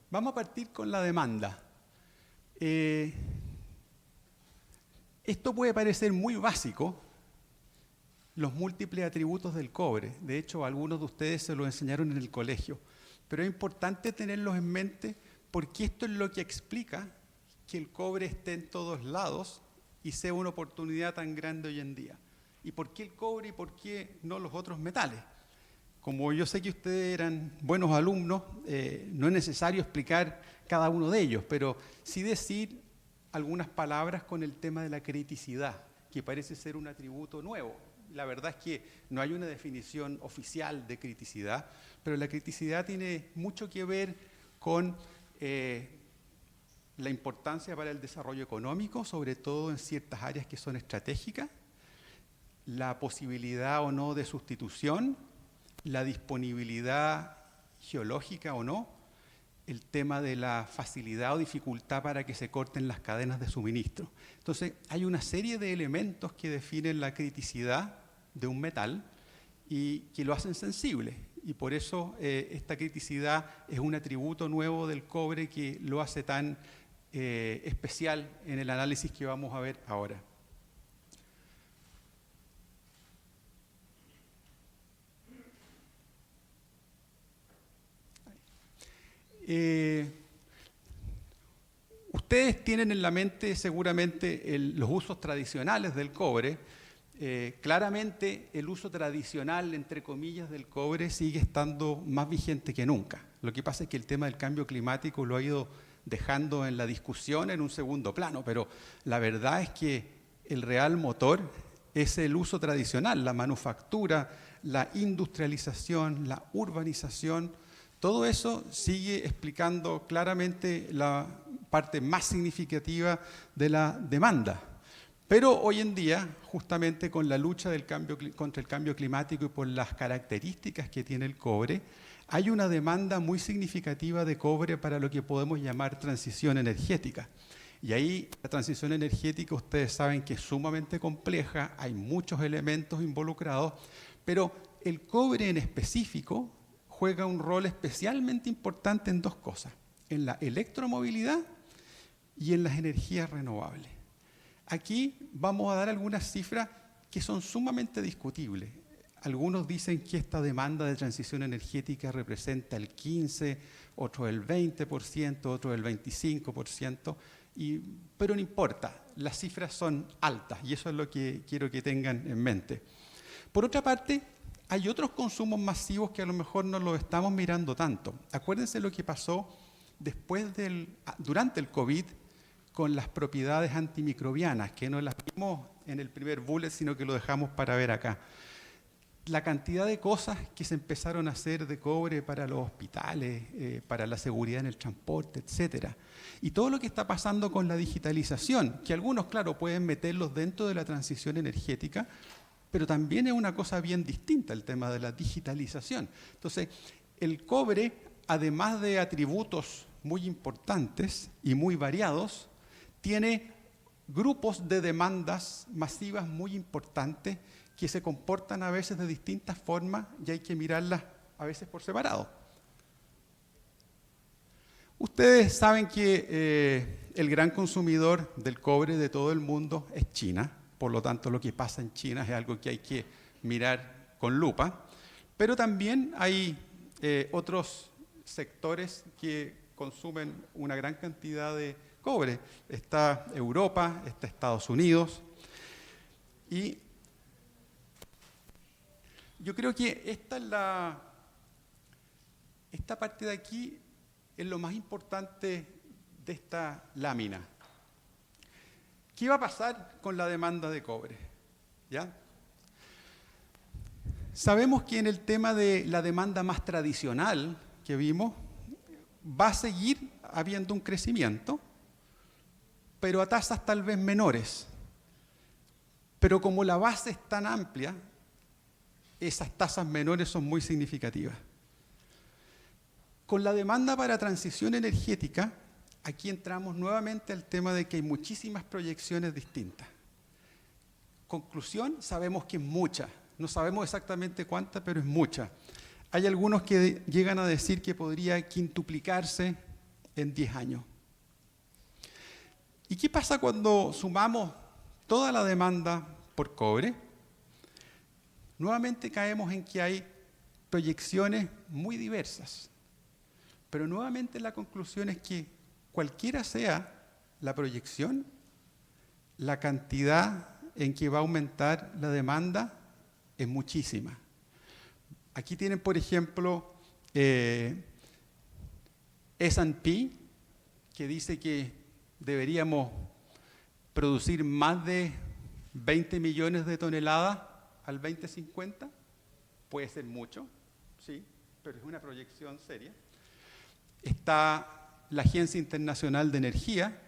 Vamos a partir con la demanda. Esto puede parecer muy básico, los múltiples atributos del cobre. De hecho, algunos de ustedes se lo enseñaron en el colegio, pero es importante tenerlos en mente porque esto es lo que explica que el cobre esté en todos lados y sea una oportunidad tan grande hoy en día. ¿Y por qué el cobre y por qué no los otros metales? Como yo sé que ustedes eran buenos alumnos, no es necesario explicar cada uno de ellos, pero sí decir algunas palabras con el tema de la criticidad, que parece ser un atributo nuevo. La verdad es que no hay una definición oficial de criticidad, pero la criticidad tiene mucho que ver con la importancia para el desarrollo económico, sobre todo en ciertas áreas que son estratégicas, la posibilidad o no de sustitución, la disponibilidad geológica o no, el tema de la facilidad o dificultad para que se corten las cadenas de suministro. Entonces, hay una serie de elementos que definen la criticidad de un metal y que lo hacen sensible. Y por eso esta criticidad es un atributo nuevo del cobre que lo hace tan especial en el análisis que vamos a ver ahora. Ustedes tienen en la mente seguramente los usos tradicionales del cobre. Claramente el uso tradicional, entre comillas, del cobre sigue estando más vigente que nunca. Lo que pasa es que el tema del cambio climático lo ha ido dejando en la discusión en un segundo plano, pero la verdad es que el real motor es el uso tradicional, la manufactura, la industrialización, la urbanización. Todo eso sigue explicando claramente la parte más significativa de la demanda. Pero hoy en día, justamente con la lucha contra el cambio climático y por las características que tiene el cobre, hay una demanda muy significativa de cobre para lo que podemos llamar transición energética. Y ahí la transición energética, ustedes saben que es sumamente compleja, hay muchos elementos involucrados, pero el cobre en específico juega un rol especialmente importante en dos cosas, en la electromovilidad y en las energías renovables. Aquí vamos a dar algunas cifras que son sumamente discutibles. Algunos dicen que esta demanda de transición energética representa el 15%, otros el 20%, otros el 25%, pero no importa, las cifras son altas y eso es lo que quiero que tengan en mente. Por otra parte, hay otros consumos masivos que a lo mejor no los estamos mirando tanto. Acuérdense lo que pasó durante el COVID con las propiedades antimicrobianas, que no las vimos en el primer bullet, sino que lo dejamos para ver acá. La cantidad de cosas que se empezaron a hacer de cobre para los hospitales, para la seguridad en el transporte, etcétera. Y todo lo que está pasando con la digitalización, que algunos, claro, pueden meterlos dentro de la transición energética, pero también es una cosa bien distinta el tema de la digitalización. Entonces, el cobre, además de atributos muy importantes y muy variados, tiene grupos de demandas masivas muy importantes que se comportan a veces de distintas formas y hay que mirarlas a veces por separado. Ustedes saben que el gran consumidor del cobre de todo el mundo es China, por lo tanto lo que pasa en China es algo que hay que mirar con lupa, pero también hay otros sectores que consumen una gran cantidad de cobre. Está Europa, está Estados Unidos, y yo creo que esta parte de aquí es lo más importante de esta lámina. ¿Qué va a pasar con la demanda de cobre? ¿Ya? Sabemos que en el tema de la demanda más tradicional que vimos, va a seguir habiendo un crecimiento, pero a tasas tal vez menores. Pero como la base es tan amplia, esas tasas menores son muy significativas. Con la demanda para transición energética, aquí entramos nuevamente al tema de que hay muchísimas proyecciones distintas. Conclusión, sabemos que es mucha. No sabemos exactamente cuánta, pero es mucha. Hay algunos que llegan a decir que podría quintuplicarse en 10 años. ¿Y qué pasa cuando sumamos toda la demanda por cobre? Nuevamente caemos en que hay proyecciones muy diversas. Pero nuevamente la conclusión es que cualquiera sea la proyección, la cantidad en que va a aumentar la demanda es muchísima. Aquí tienen, por ejemplo, S&P, que dice que deberíamos producir más de 20 millones de toneladas al 2050. Puede ser mucho, sí, pero es una proyección seria. Está la Agencia Internacional de Energía,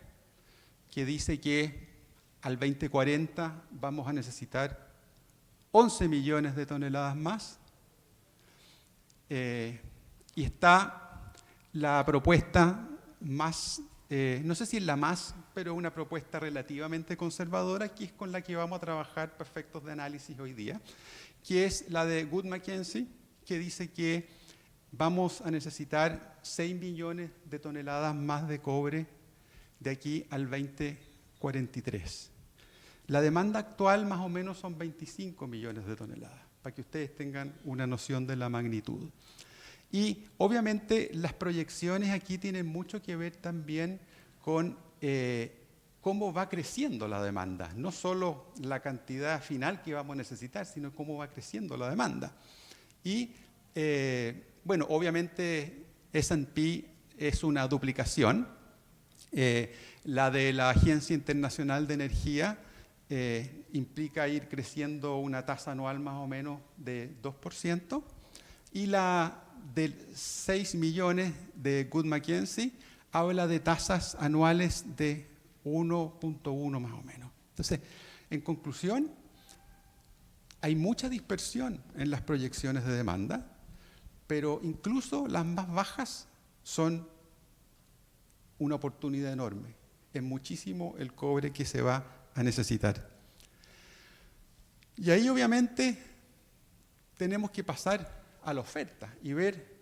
que dice que al 2040 vamos a necesitar 11 millones de toneladas más. Y está la propuesta más, no sé si es la más, pero una propuesta relativamente conservadora, que es con la que vamos a trabajar para efectos de análisis hoy día, que es la de Wood Mackenzie, que dice que vamos a necesitar 6 millones de toneladas más de cobre de aquí al 2043. La demanda actual más o menos son 25 millones de toneladas, para que ustedes tengan una noción de la magnitud. Y obviamente las proyecciones aquí tienen mucho que ver también con cómo va creciendo la demanda, no solo la cantidad final que vamos a necesitar, sino cómo va creciendo la demanda. Y bueno, obviamente S&P es una duplicación. La de la Agencia Internacional de Energía implica ir creciendo una tasa anual más o menos de 2%, y la de 6 millones de Wood Mackenzie habla de tasas anuales de 1.1 más o menos. Entonces, en conclusión, hay mucha dispersión en las proyecciones de demanda, pero incluso las más bajas son una oportunidad enorme. Es muchísimo el cobre que se va a necesitar. Y ahí obviamente tenemos que pasar a la oferta y ver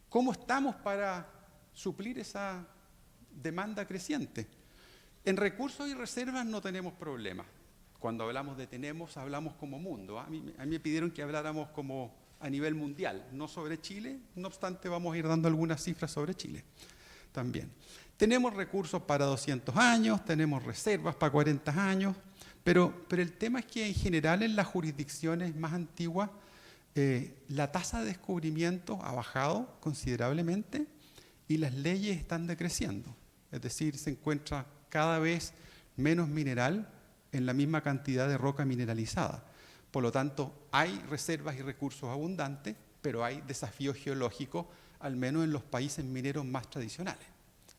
cómo estamos para suplir esa demanda creciente. En recursos y reservas no tenemos problemas. Cuando hablamos de tenemos, hablamos como mundo. A mí me pidieron que habláramos como a nivel mundial, no sobre Chile. No obstante, vamos a ir dando algunas cifras sobre Chile también. Tenemos recursos para 200 años, tenemos reservas para 40 años, pero el tema es que en general en las jurisdicciones más antiguas la tasa de descubrimiento ha bajado considerablemente y las leyes están decreciendo. Es decir, se encuentra cada vez menos mineral en la misma cantidad de roca mineralizada. Por lo tanto, hay reservas y recursos abundantes, pero hay desafíos geológicos, al menos en los países mineros más tradicionales.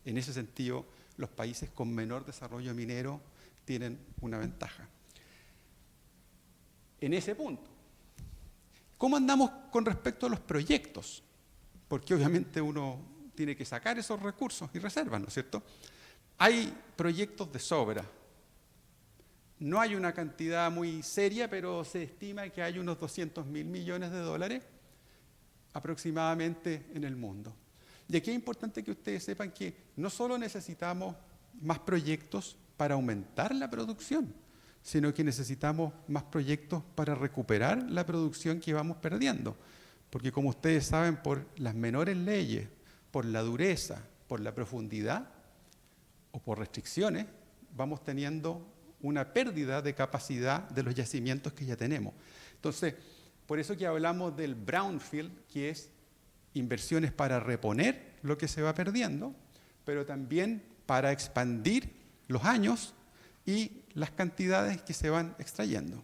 En ese sentido, los países con menor desarrollo minero tienen una ventaja. En ese punto, ¿cómo andamos con respecto a los proyectos? Porque obviamente uno tiene que sacar esos recursos y reservas, ¿no es cierto? Hay proyectos de sobra. No hay una cantidad muy seria, pero se estima que hay unos 200.000 millones de dólares aproximadamente en el mundo. Y aquí es importante que ustedes sepan que no solo necesitamos más proyectos para aumentar la producción, sino que necesitamos más proyectos para recuperar la producción que vamos perdiendo. Porque como ustedes saben, por las menores leyes, por la dureza, por la profundidad o por restricciones, vamos teniendo una pérdida de capacidad de los yacimientos que ya tenemos. Entonces, por eso que hablamos del brownfield, que es inversiones para reponer lo que se va perdiendo, pero también para expandir los años y las cantidades que se van extrayendo.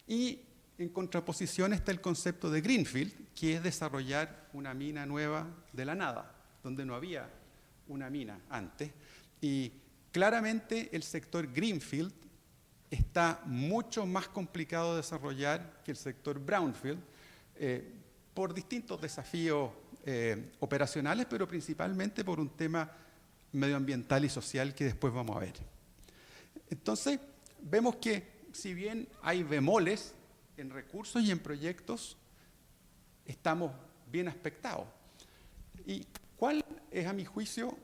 Y en contraposición está el concepto de greenfield, que es desarrollar una mina nueva de la nada, donde no había una mina antes. Y claramente el sector greenfield está mucho más complicado de desarrollar que el sector brownfield, por distintos desafíos operacionales, pero principalmente por un tema medioambiental y social que después vamos a ver. Entonces, vemos que si bien hay bemoles en recursos y en proyectos, estamos bien aspectados. ¿Y cuál es, a mi juicio,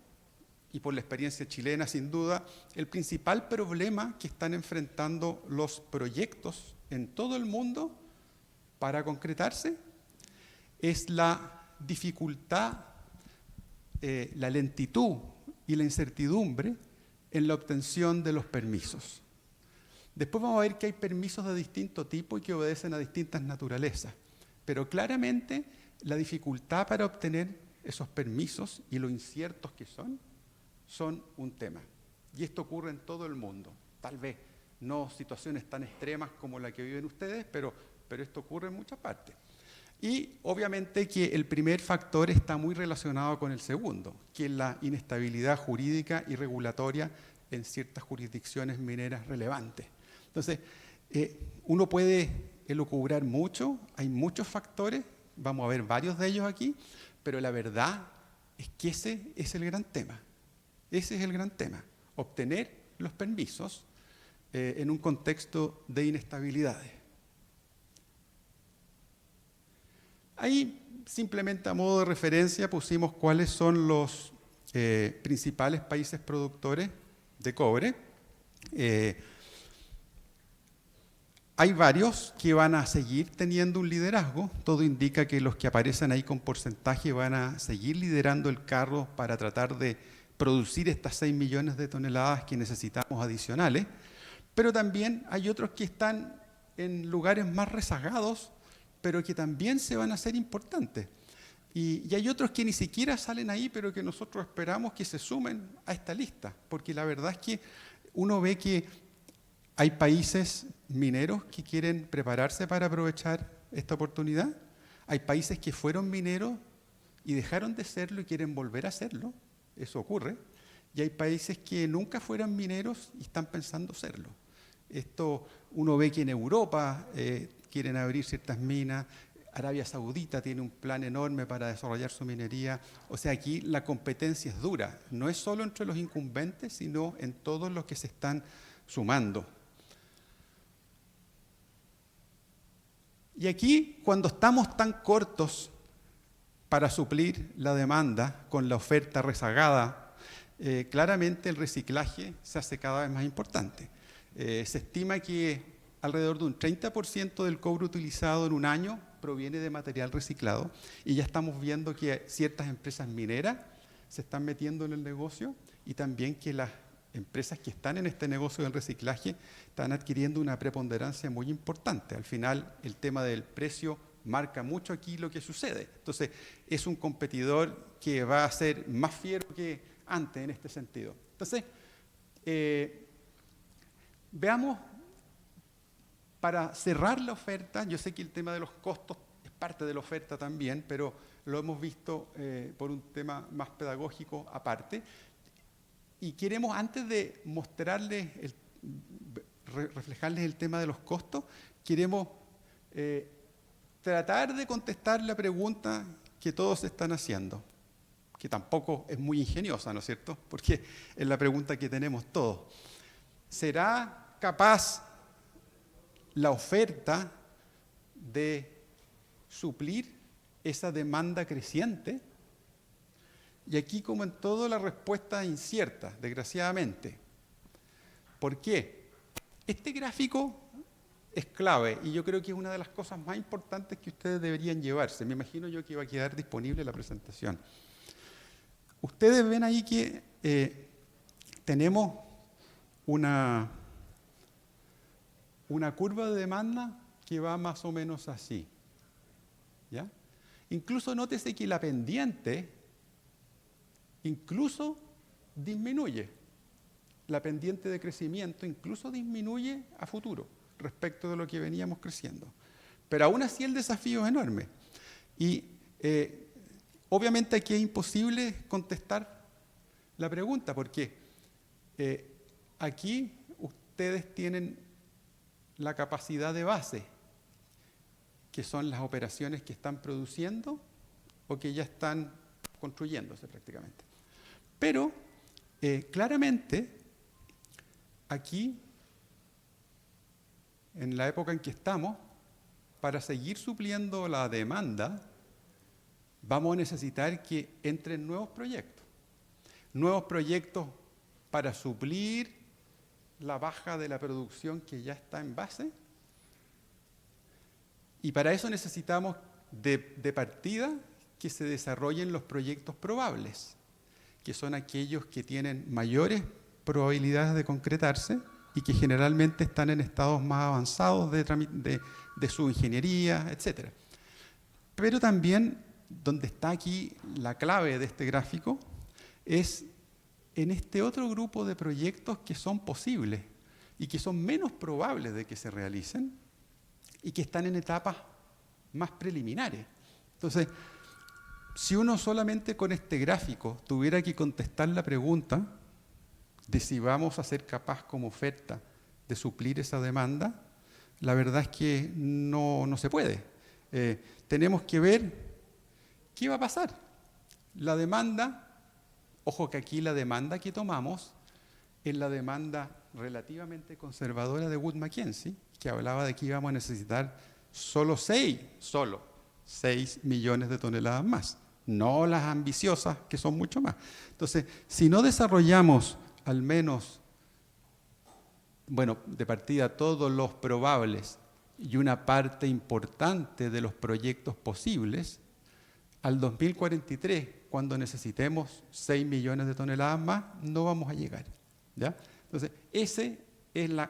y por la experiencia chilena sin duda, el principal problema que están enfrentando los proyectos en todo el mundo para concretarse? Es la dificultad, la lentitud y la incertidumbre en la obtención de los permisos. Después vamos a ver que hay permisos de distinto tipo y que obedecen a distintas naturalezas, pero claramente la dificultad para obtener esos permisos y lo inciertos que son un tema. Y esto ocurre en todo el mundo. Tal vez no situaciones tan extremas como la que viven ustedes, pero esto ocurre en muchas partes. Y obviamente que el primer factor está muy relacionado con el segundo, que es la inestabilidad jurídica y regulatoria en ciertas jurisdicciones mineras relevantes. Entonces, uno puede elucubrar mucho, hay muchos factores, vamos a ver varios de ellos aquí, pero la verdad es que ese es el gran tema. Ese es el gran tema, obtener los permisos en un contexto de inestabilidades. Ahí, simplemente a modo de referencia, pusimos cuáles son los principales países productores de cobre. Hay varios que van a seguir teniendo un liderazgo. Todo indica que los que aparecen ahí con porcentaje van a seguir liderando el carro para tratar de producir estas 6 millones de toneladas que necesitamos adicionales. Pero también hay otros que están en lugares más rezagados, pero que también se van a hacer importantes. Y hay otros que ni siquiera salen ahí, pero que nosotros esperamos que se sumen a esta lista, porque la verdad es que uno ve que hay países mineros que quieren prepararse para aprovechar esta oportunidad, hay países que fueron mineros y dejaron de serlo y quieren volver a serlo, eso ocurre, y hay países que nunca fueron mineros y están pensando serlo. Esto uno ve que en Europa quieren abrir ciertas minas, Arabia Saudita tiene un plan enorme para desarrollar su minería. O sea, aquí la competencia es dura. No es solo entre los incumbentes, sino en todos los que se están sumando. Y aquí, cuando estamos tan cortos para suplir la demanda con la oferta rezagada, claramente el reciclaje se hace cada vez más importante. Se estima que alrededor de un 30% del cobre utilizado en un año proviene de material reciclado y ya estamos viendo que ciertas empresas mineras se están metiendo en el negocio y también que las empresas que están en este negocio del reciclaje están adquiriendo una preponderancia muy importante. Al final, el tema del precio marca mucho aquí lo que sucede. Entonces, es un competidor que va a ser más fiero que antes en este sentido. Entonces, veamos, para cerrar la oferta, yo sé que el tema de los costos es parte de la oferta también, pero lo hemos visto por un tema más pedagógico aparte. Y queremos, antes de mostrarles, reflejarles el tema de los costos, queremos tratar de contestar la pregunta que todos están haciendo, que tampoco es muy ingeniosa, ¿no es cierto? Porque es la pregunta que tenemos todos. ¿Será capaz la oferta de suplir esa demanda creciente? Y aquí, como en todo, la respuesta es incierta, desgraciadamente. ¿Por qué? Este gráfico es clave y yo creo que es una de las cosas más importantes que ustedes deberían llevarse. Me imagino yo que va a quedar disponible la presentación. Ustedes ven ahí que tenemos una curva de demanda que va más o menos así, ¿ya? Incluso nótese que la pendiente incluso disminuye. La pendiente de crecimiento incluso disminuye a futuro respecto de lo que veníamos creciendo. Pero aún así el desafío es enorme. Y obviamente aquí es imposible contestar la pregunta porque aquí ustedes tienen la capacidad de base, que son las operaciones que están produciendo o que ya están construyéndose prácticamente. Pero claramente aquí, en la época en que estamos, para seguir supliendo la demanda, vamos a necesitar que entren nuevos proyectos para suplir la baja de la producción que ya está en base. Y para eso necesitamos de partida que se desarrollen los proyectos probables, que son aquellos que tienen mayores probabilidades de concretarse y que generalmente están en estados más avanzados de su ingeniería, etc. Pero también, donde está aquí la clave de este gráfico, es en este otro grupo de proyectos que son posibles y que son menos probables de que se realicen y que están en etapas más preliminares. Entonces, si uno solamente con este gráfico tuviera que contestar la pregunta de si vamos a ser capaz como oferta de suplir esa demanda, la verdad es que no se puede. Tenemos que ver qué va a pasar. La demanda, ojo que aquí la demanda que tomamos es la demanda relativamente conservadora de Wood Mackenzie, que hablaba de que íbamos a necesitar solo 6 millones de toneladas más, no las ambiciosas, que son mucho más. Entonces, si no desarrollamos al menos, de partida todos los probables y una parte importante de los proyectos posibles, al 2043, cuando necesitemos 6 millones de toneladas más, no vamos a llegar, ¿ya? Entonces, esa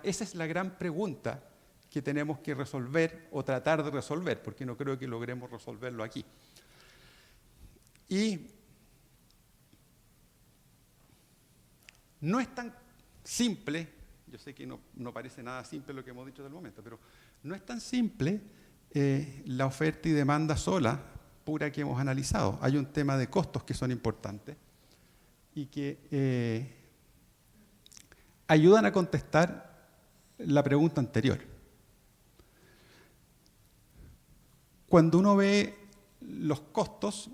es la gran pregunta que tenemos que resolver o tratar de resolver, porque no creo que logremos resolverlo aquí. Y no es tan simple, yo sé que no parece nada simple lo que hemos dicho hasta el momento, pero no es tan simple la oferta y demanda sola, pura, que hemos analizado. Hay un tema de costos que son importantes y que ayudan a contestar la pregunta anterior. Cuando uno ve los costos,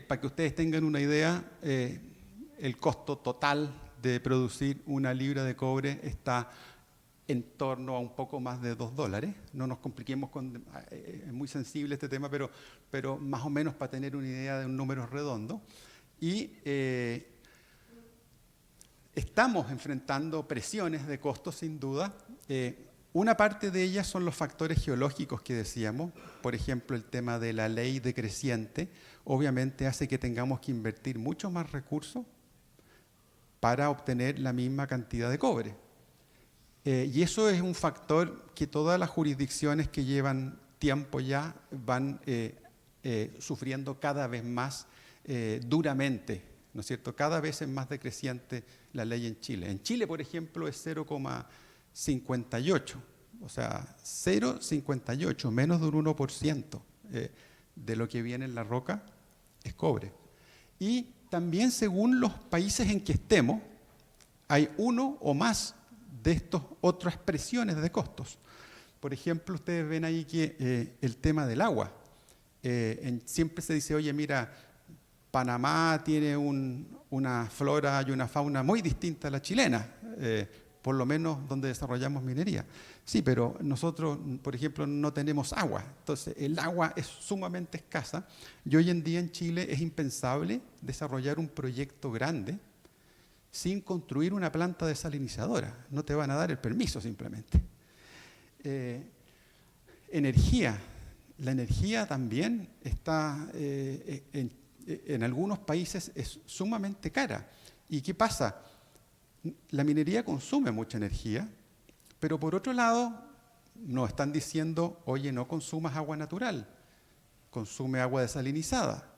para que ustedes tengan una idea, el costo total de producir una libra de cobre está en torno a un poco más de $2. No nos compliquemos es muy sensible este tema, pero más o menos para tener una idea de un número redondo. Y estamos enfrentando presiones de costos, sin duda. Una parte de ellas son los factores geológicos que decíamos. Por ejemplo, el tema de la ley decreciente obviamente hace que tengamos que invertir mucho más recursos para obtener la misma cantidad de cobre. Y eso es un factor que todas las jurisdicciones que llevan tiempo ya van sufriendo cada vez más duramente, ¿no es cierto? Cada vez es más decreciente la ley en Chile. En Chile, por ejemplo, es 0,58, o sea, 0,58, menos de un 1% de lo que viene en la roca es cobre. Y también, según los países en que estemos, hay uno o más de estas otras presiones de costos. Por ejemplo, ustedes ven ahí que el tema del agua. Siempre se dice, oye, mira, Panamá tiene una flora y una fauna muy distinta a la chilena, por lo menos donde desarrollamos minería. Sí, pero nosotros, por ejemplo, no tenemos agua. Entonces, el agua es sumamente escasa. Y hoy en día en Chile es impensable desarrollar un proyecto grande sin construir una planta desalinizadora. No te van a dar el permiso simplemente. Energía. La energía también está, en algunos países es sumamente cara. ¿Y qué pasa? La minería consume mucha energía, pero por otro lado nos están diciendo, oye, no consumas agua natural, consume agua desalinizada.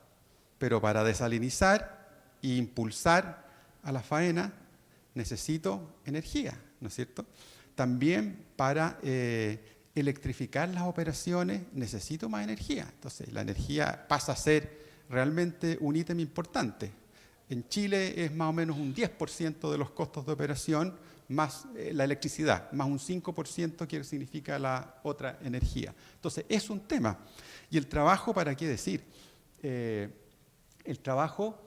Pero para desalinizar e impulsar a la faena necesito energía, ¿no es cierto? También para electrificar las operaciones necesito más energía. Entonces la energía pasa a ser realmente un ítem importante. En Chile es más o menos un 10% de los costos de operación más la electricidad, más un 5% que significa la otra energía. Entonces es un tema. Y el trabajo, ¿para qué decir? El trabajo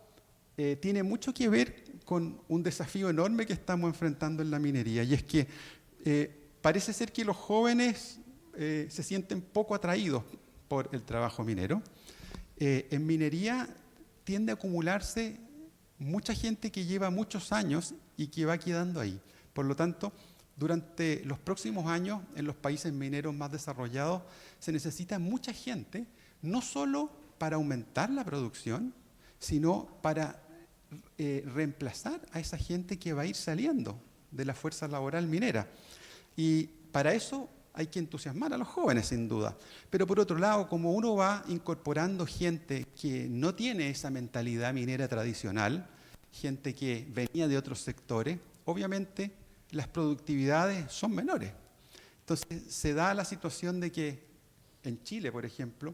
tiene mucho que ver con un desafío enorme que estamos enfrentando en la minería, y es que parece ser que los jóvenes se sienten poco atraídos por el trabajo minero. En minería tiende a acumularse mucha gente que lleva muchos años y que va quedando ahí. Por lo tanto, durante los próximos años, en los países mineros más desarrollados, se necesita mucha gente, no solo para aumentar la producción, sino para reemplazar a esa gente que va a ir saliendo de la fuerza laboral minera. Y para eso hay que entusiasmar a los jóvenes, sin duda. Pero por otro lado, como uno va incorporando gente que no tiene esa mentalidad minera tradicional, gente que venía de otros sectores, obviamente las productividades son menores. Entonces se da la situación de que en Chile, por ejemplo,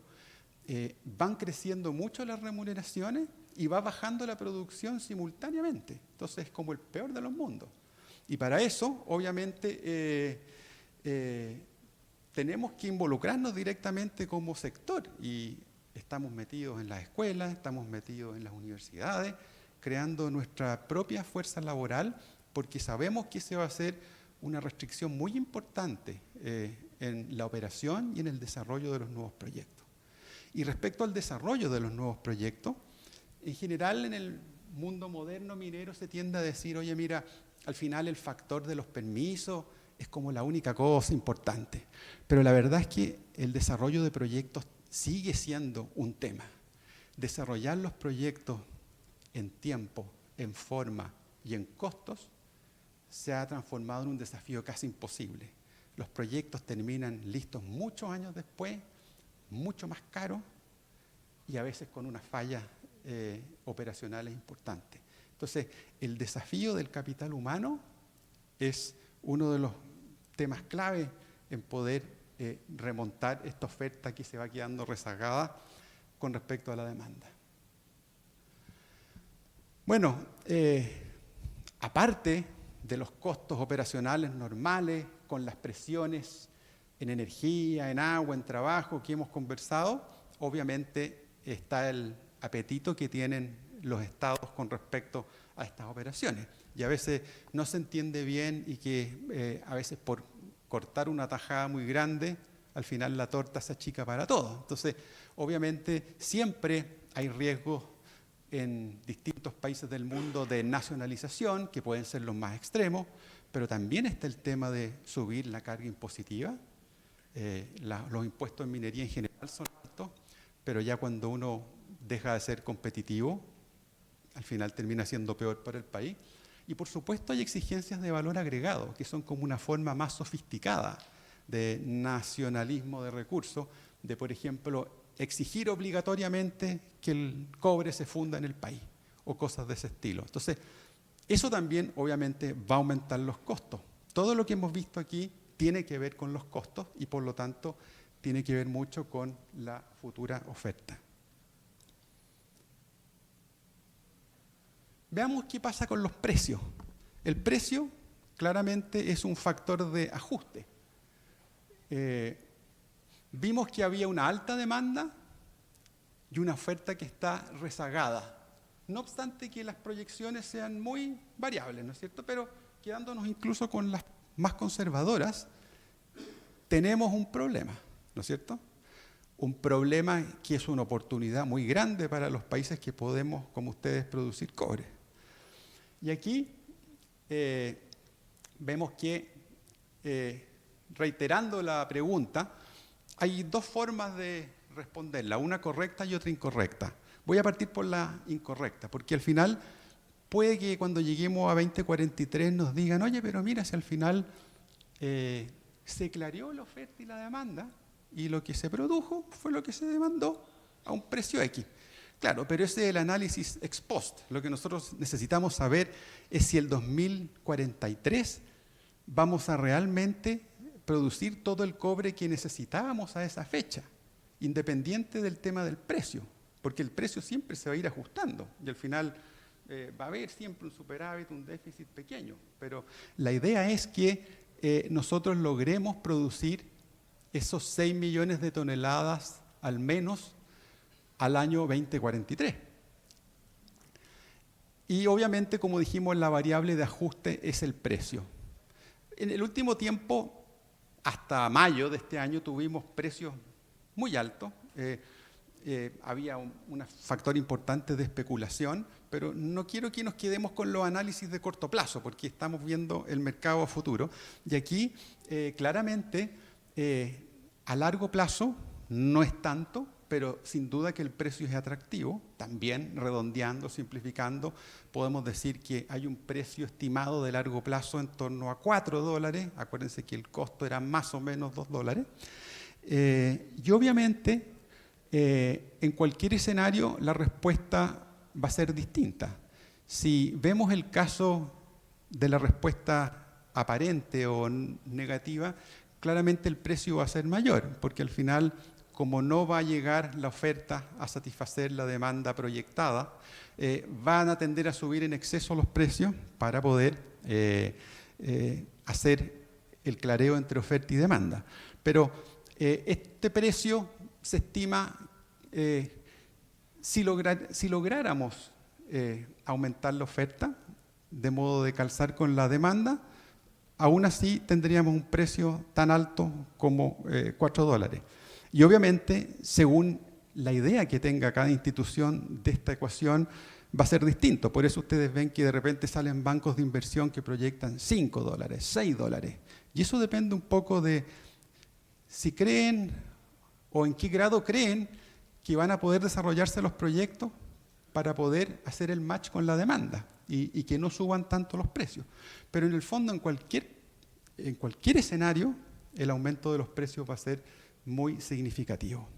van creciendo mucho las remuneraciones y va bajando la producción simultáneamente. Entonces es como el peor de los mundos. Y para eso, obviamente, tenemos que involucrarnos directamente como sector, y estamos metidos en las escuelas, estamos metidos en las universidades, creando nuestra propia fuerza laboral, porque sabemos que esa va a ser una restricción muy importante en la operación y en el desarrollo de los nuevos proyectos. Y respecto al desarrollo de los nuevos proyectos, en general en el mundo moderno minero se tiende a decir, oye, mira, al final el factor de los permisos es como la única cosa importante. Pero la verdad es que el desarrollo de proyectos sigue siendo un tema. Desarrollar los proyectos en tiempo, en forma y en costos se ha transformado en un desafío casi imposible. Los proyectos terminan listos muchos años después, mucho más caros y a veces con una falla operacionales importantes. Entonces, el desafío del capital humano es uno de los temas clave en poder remontar esta oferta que se va quedando rezagada con respecto a la demanda. Bueno, aparte de los costos operacionales normales, con las presiones en energía, en agua, en trabajo que hemos conversado, obviamente está el apetito que tienen los estados con respecto a estas operaciones. Y a veces no se entiende bien y que a veces por cortar una tajada muy grande, al final la torta se achica para todos. Entonces, obviamente, siempre hay riesgos en distintos países del mundo de nacionalización, que pueden ser los más extremos, pero también está el tema de subir la carga impositiva. Los impuestos en minería en general son altos, pero ya cuando uno deja de ser competitivo, al final termina siendo peor para el país. Y por supuesto hay exigencias de valor agregado, que son como una forma más sofisticada de nacionalismo de recursos, de por ejemplo exigir obligatoriamente que el cobre se funda en el país, o cosas de ese estilo. Entonces, eso también obviamente va a aumentar los costos. Todo lo que hemos visto aquí tiene que ver con los costos y por lo tanto tiene que ver mucho con la futura oferta. Veamos qué pasa con los precios. El precio claramente es un factor de ajuste. Vimos que había una alta demanda y una oferta que está rezagada. No obstante que las proyecciones sean muy variables, ¿no es cierto? Pero quedándonos incluso con las más conservadoras, tenemos un problema, ¿no es cierto? Un problema que es una oportunidad muy grande para los países que podemos, como ustedes, producir cobre. Y aquí vemos que, reiterando la pregunta, hay dos formas de responderla, una correcta y otra incorrecta. Voy a partir por la incorrecta, porque al final puede que cuando lleguemos a 2043 nos digan, oye, pero mira, si al final se clareó la oferta y la demanda, y lo que se produjo fue lo que se demandó a un precio X. Claro, pero ese es el análisis ex post. Lo que nosotros necesitamos saber es si el 2043 vamos a realmente producir todo el cobre que necesitábamos a esa fecha, independiente del tema del precio, porque el precio siempre se va a ir ajustando y al final va a haber siempre un superávit, un déficit pequeño, pero la idea es que nosotros logremos producir esos 6 millones de toneladas al menos al año 2043. Y obviamente, como dijimos, la variable de ajuste es el precio. En el último tiempo, hasta mayo de este año, tuvimos precios muy altos. Había un factor importante de especulación, pero no quiero que nos quedemos con los análisis de corto plazo, porque estamos viendo el mercado a futuro. Y aquí, claramente, a largo plazo no es tanto, pero sin duda que el precio es atractivo. También, redondeando, simplificando, podemos decir que hay un precio estimado de largo plazo en torno a $4. Acuérdense que el costo era más o menos $2. Y obviamente, en cualquier escenario, la respuesta va a ser distinta. Si vemos el caso de la respuesta aparente o negativa, claramente el precio va a ser mayor, porque al final, como no va a llegar la oferta a satisfacer la demanda proyectada, van a tender a subir en exceso los precios para poder hacer el clareo entre oferta y demanda. Pero este precio se estima, si lográramos aumentar la oferta de modo de calzar con la demanda, aún así tendríamos un precio tan alto como $4. Y obviamente, según la idea que tenga cada institución de esta ecuación, va a ser distinto. Por eso ustedes ven que de repente salen bancos de inversión que proyectan $5, $6. Y eso depende un poco de si creen o en qué grado creen que van a poder desarrollarse los proyectos para poder hacer el match con la demanda y que no suban tanto los precios. Pero en el fondo, en cualquier escenario, el aumento de los precios va a ser muy significativo.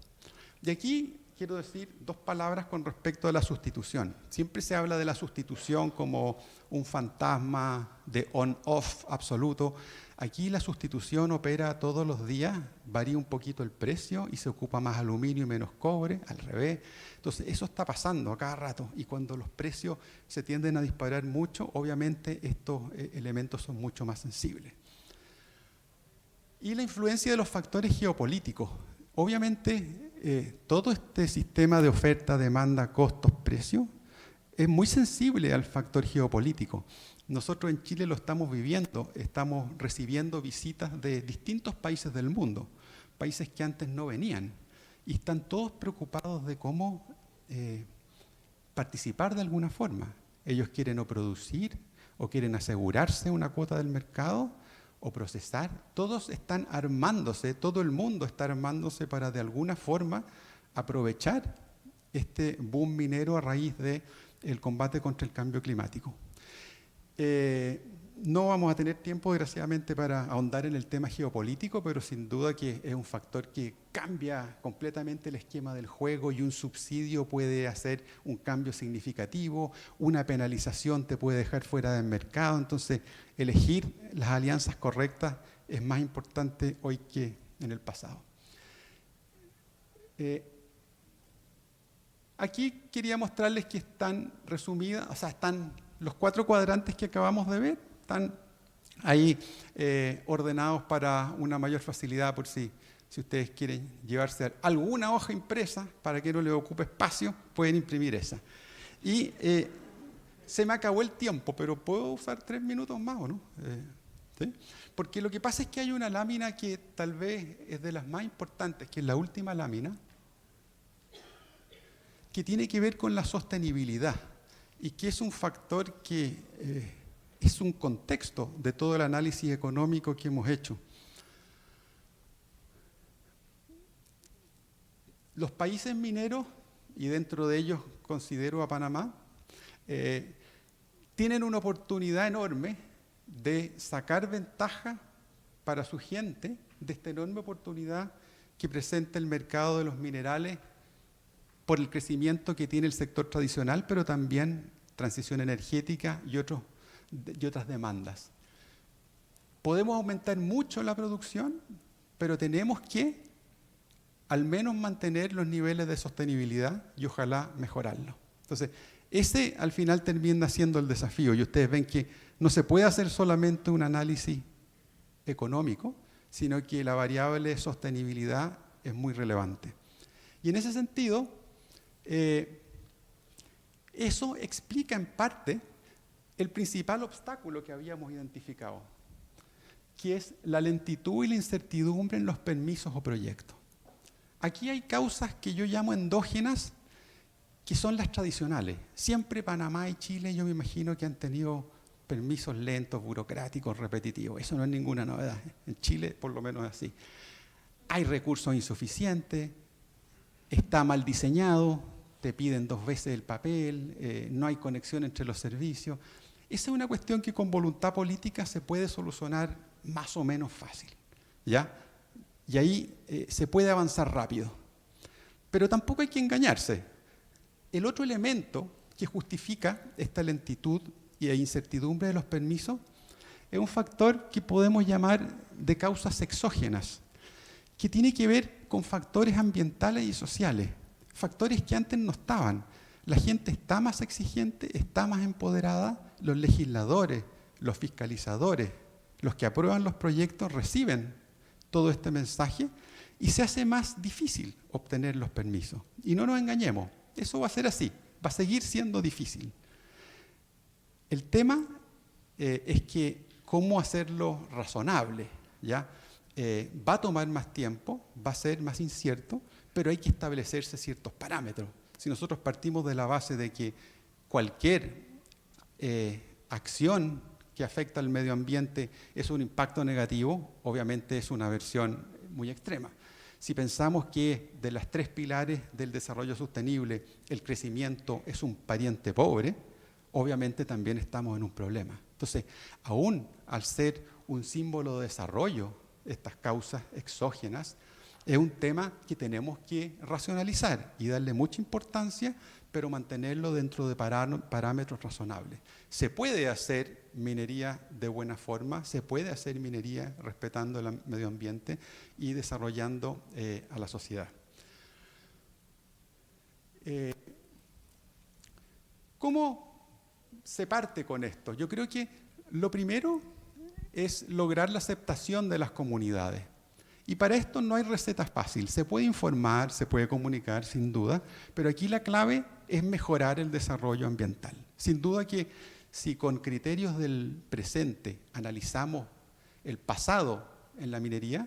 Y aquí quiero decir 2 palabras con respecto a la sustitución. Siempre se habla de la sustitución como un fantasma de on-off absoluto. Aquí la sustitución opera todos los días, varía un poquito el precio y se ocupa más aluminio y menos cobre, al revés. Entonces, eso está pasando a cada rato y cuando los precios se tienden a disparar mucho, obviamente estos elementos son mucho más sensibles. Y la influencia de los factores geopolíticos. Obviamente, todo este sistema de oferta, demanda, costos, precios, es muy sensible al factor geopolítico. Nosotros en Chile lo estamos viviendo, estamos recibiendo visitas de distintos países del mundo, países que antes no venían, y están todos preocupados de cómo participar de alguna forma. Ellos quieren o producir, o quieren asegurarse una cuota del mercado, o procesar. Todos están armándose, todo el mundo está armándose para de alguna forma aprovechar este boom minero a raíz del combate contra el cambio climático. No vamos a tener tiempo, desgraciadamente, para ahondar en el tema geopolítico, pero sin duda que es un factor que cambia completamente el esquema del juego y un subsidio puede hacer un cambio significativo, una penalización te puede dejar fuera del mercado. Entonces, elegir las alianzas correctas es más importante hoy que en el pasado. Aquí quería mostrarles que están resumidas, o sea, están los 4 cuadrantes que acabamos de ver, están ahí ordenados para una mayor facilidad por si ustedes quieren llevarse alguna hoja impresa para que no les ocupe espacio, pueden imprimir esa. Y se me acabó el tiempo, pero ¿puedo usar 3 minutos más o no? ¿Sí? Porque lo que pasa es que hay una lámina que tal vez es de las más importantes, que es la última lámina, que tiene que ver con la sostenibilidad y que es un factor que es un contexto de todo el análisis económico que hemos hecho. Los países mineros, y dentro de ellos considero a Panamá, tienen una oportunidad enorme de sacar ventaja para su gente de esta enorme oportunidad que presenta el mercado de los minerales por el crecimiento que tiene el sector tradicional, pero también transición energética y otras demandas. Podemos aumentar mucho la producción, pero tenemos que al menos mantener los niveles de sostenibilidad y ojalá mejorarlo. Entonces, ese al final termina siendo el desafío y ustedes ven que no se puede hacer solamente un análisis económico, sino que la variable de sostenibilidad es muy relevante. Y en ese sentido, eso explica en parte el principal obstáculo que habíamos identificado, que es la lentitud y la incertidumbre en los permisos o proyectos. Aquí hay causas que yo llamo endógenas, que son las tradicionales. Siempre Panamá y Chile, yo me imagino que han tenido permisos lentos, burocráticos, repetitivos. Eso no es ninguna novedad. En Chile, por lo menos, es así. Hay recursos insuficientes, está mal diseñado, te piden 2 veces el papel, no hay conexión entre los servicios. Esa es una cuestión que con voluntad política se puede solucionar más o menos fácil, ¿ya? Y ahí se puede avanzar rápido. Pero tampoco hay que engañarse. El otro elemento que justifica esta lentitud y incertidumbre de los permisos es un factor que podemos llamar de causas exógenas, que tiene que ver con factores ambientales y sociales, factores que antes no estaban. La gente está más exigente, está más empoderada, los legisladores, los fiscalizadores, los que aprueban los proyectos reciben todo este mensaje y se hace más difícil obtener los permisos. Y no nos engañemos, eso va a ser así, va a seguir siendo difícil. El tema es que cómo hacerlo razonable, ¿ya? Va a tomar más tiempo, va a ser más incierto, pero hay que establecerse ciertos parámetros. Si nosotros partimos de la base de que cualquier acción que afecta al medio ambiente es un impacto negativo, obviamente es una versión muy extrema. Si pensamos que de las 3 pilares del desarrollo sostenible, el crecimiento es un pariente pobre, obviamente también estamos en un problema. Entonces, aún al ser un símbolo de desarrollo, estas causas exógenas, es un tema que tenemos que racionalizar y darle mucha importancia, pero mantenerlo dentro de parámetros razonables. Se puede hacer minería de buena forma, se puede hacer minería respetando el medio ambiente y desarrollando a la sociedad. ¿Cómo se parte con esto? Yo creo que lo primero es lograr la aceptación de las comunidades. Y para esto no hay receta fácil. Se puede informar, se puede comunicar, sin duda, pero aquí la clave es mejorar el desarrollo ambiental. Sin duda que si con criterios del presente analizamos el pasado en la minería,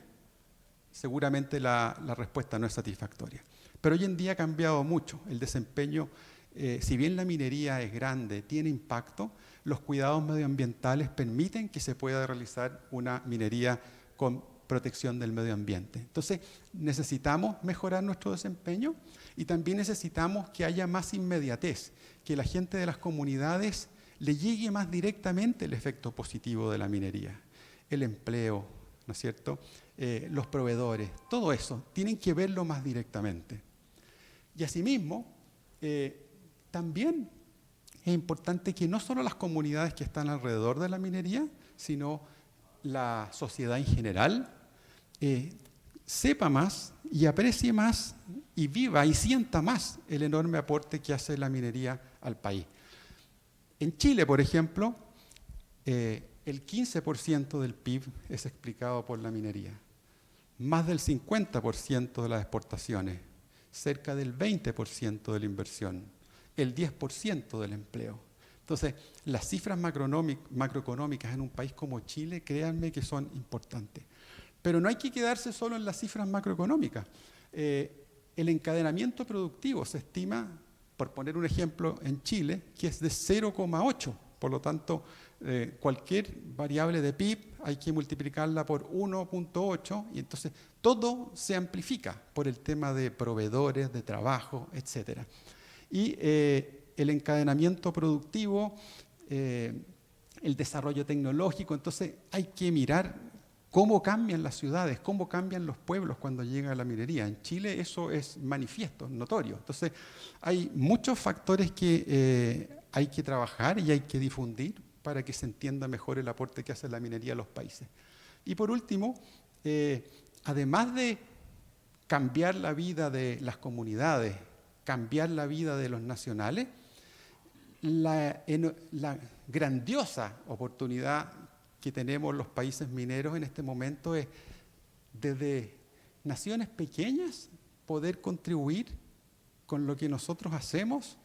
seguramente la respuesta no es satisfactoria. Pero hoy en día ha cambiado mucho. El desempeño, si bien la minería es grande, tiene impacto, los cuidados medioambientales permiten que se pueda realizar una minería con protección del medio ambiente. Entonces, necesitamos mejorar nuestro desempeño y también necesitamos que haya más inmediatez, que la gente de las comunidades le llegue más directamente el efecto positivo de la minería. El empleo, ¿no es cierto? Los proveedores, todo eso, tienen que verlo más directamente. Y asimismo, también es importante que no solo las comunidades que están alrededor de la minería, sino la sociedad en general, sepa más y aprecie más y viva y sienta más el enorme aporte que hace la minería al país. En Chile, por ejemplo, el 15% del PIB es explicado por la minería, más del 50% de las exportaciones, cerca del 20% de la inversión, el 10% del empleo. Entonces, las cifras macroeconómicas en un país como Chile, créanme que son importantes. Pero no hay que quedarse solo en las cifras macroeconómicas. El encadenamiento productivo se estima, por poner un ejemplo, en Chile, que es de 0,8. Por lo tanto, cualquier variable de PIB hay que multiplicarla por 1,8 y entonces todo se amplifica por el tema de proveedores, de trabajo, etc. Y el encadenamiento productivo, el desarrollo tecnológico, entonces hay que mirar cómo cambian las ciudades, cómo cambian los pueblos cuando llega la minería. En Chile eso es manifiesto, notorio. Entonces hay muchos factores que hay que trabajar y hay que difundir para que se entienda mejor el aporte que hace la minería a los países. Y por último, además de cambiar la vida de las comunidades, cambiar la vida de los nacionales, la grandiosa oportunidad que tenemos los países mineros en este momento es, desde naciones pequeñas, poder contribuir con lo que nosotros hacemos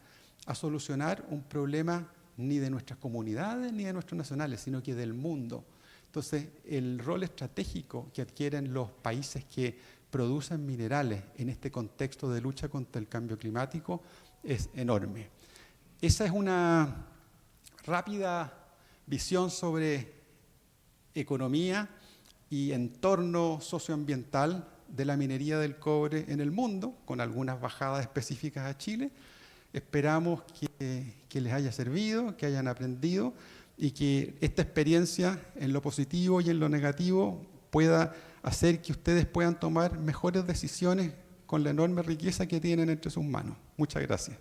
a solucionar un problema ni de nuestras comunidades ni de nuestros nacionales, sino que del mundo. Entonces, el rol estratégico que adquieren los países que producen minerales en este contexto de lucha contra el cambio climático es enorme. Esa es una rápida visión sobre economía y entorno socioambiental de la minería del cobre en el mundo, con algunas bajadas específicas a Chile. Esperamos que les haya servido, que hayan aprendido y que esta experiencia en lo positivo y en lo negativo pueda hacer que ustedes puedan tomar mejores decisiones con la enorme riqueza que tienen entre sus manos. Muchas gracias.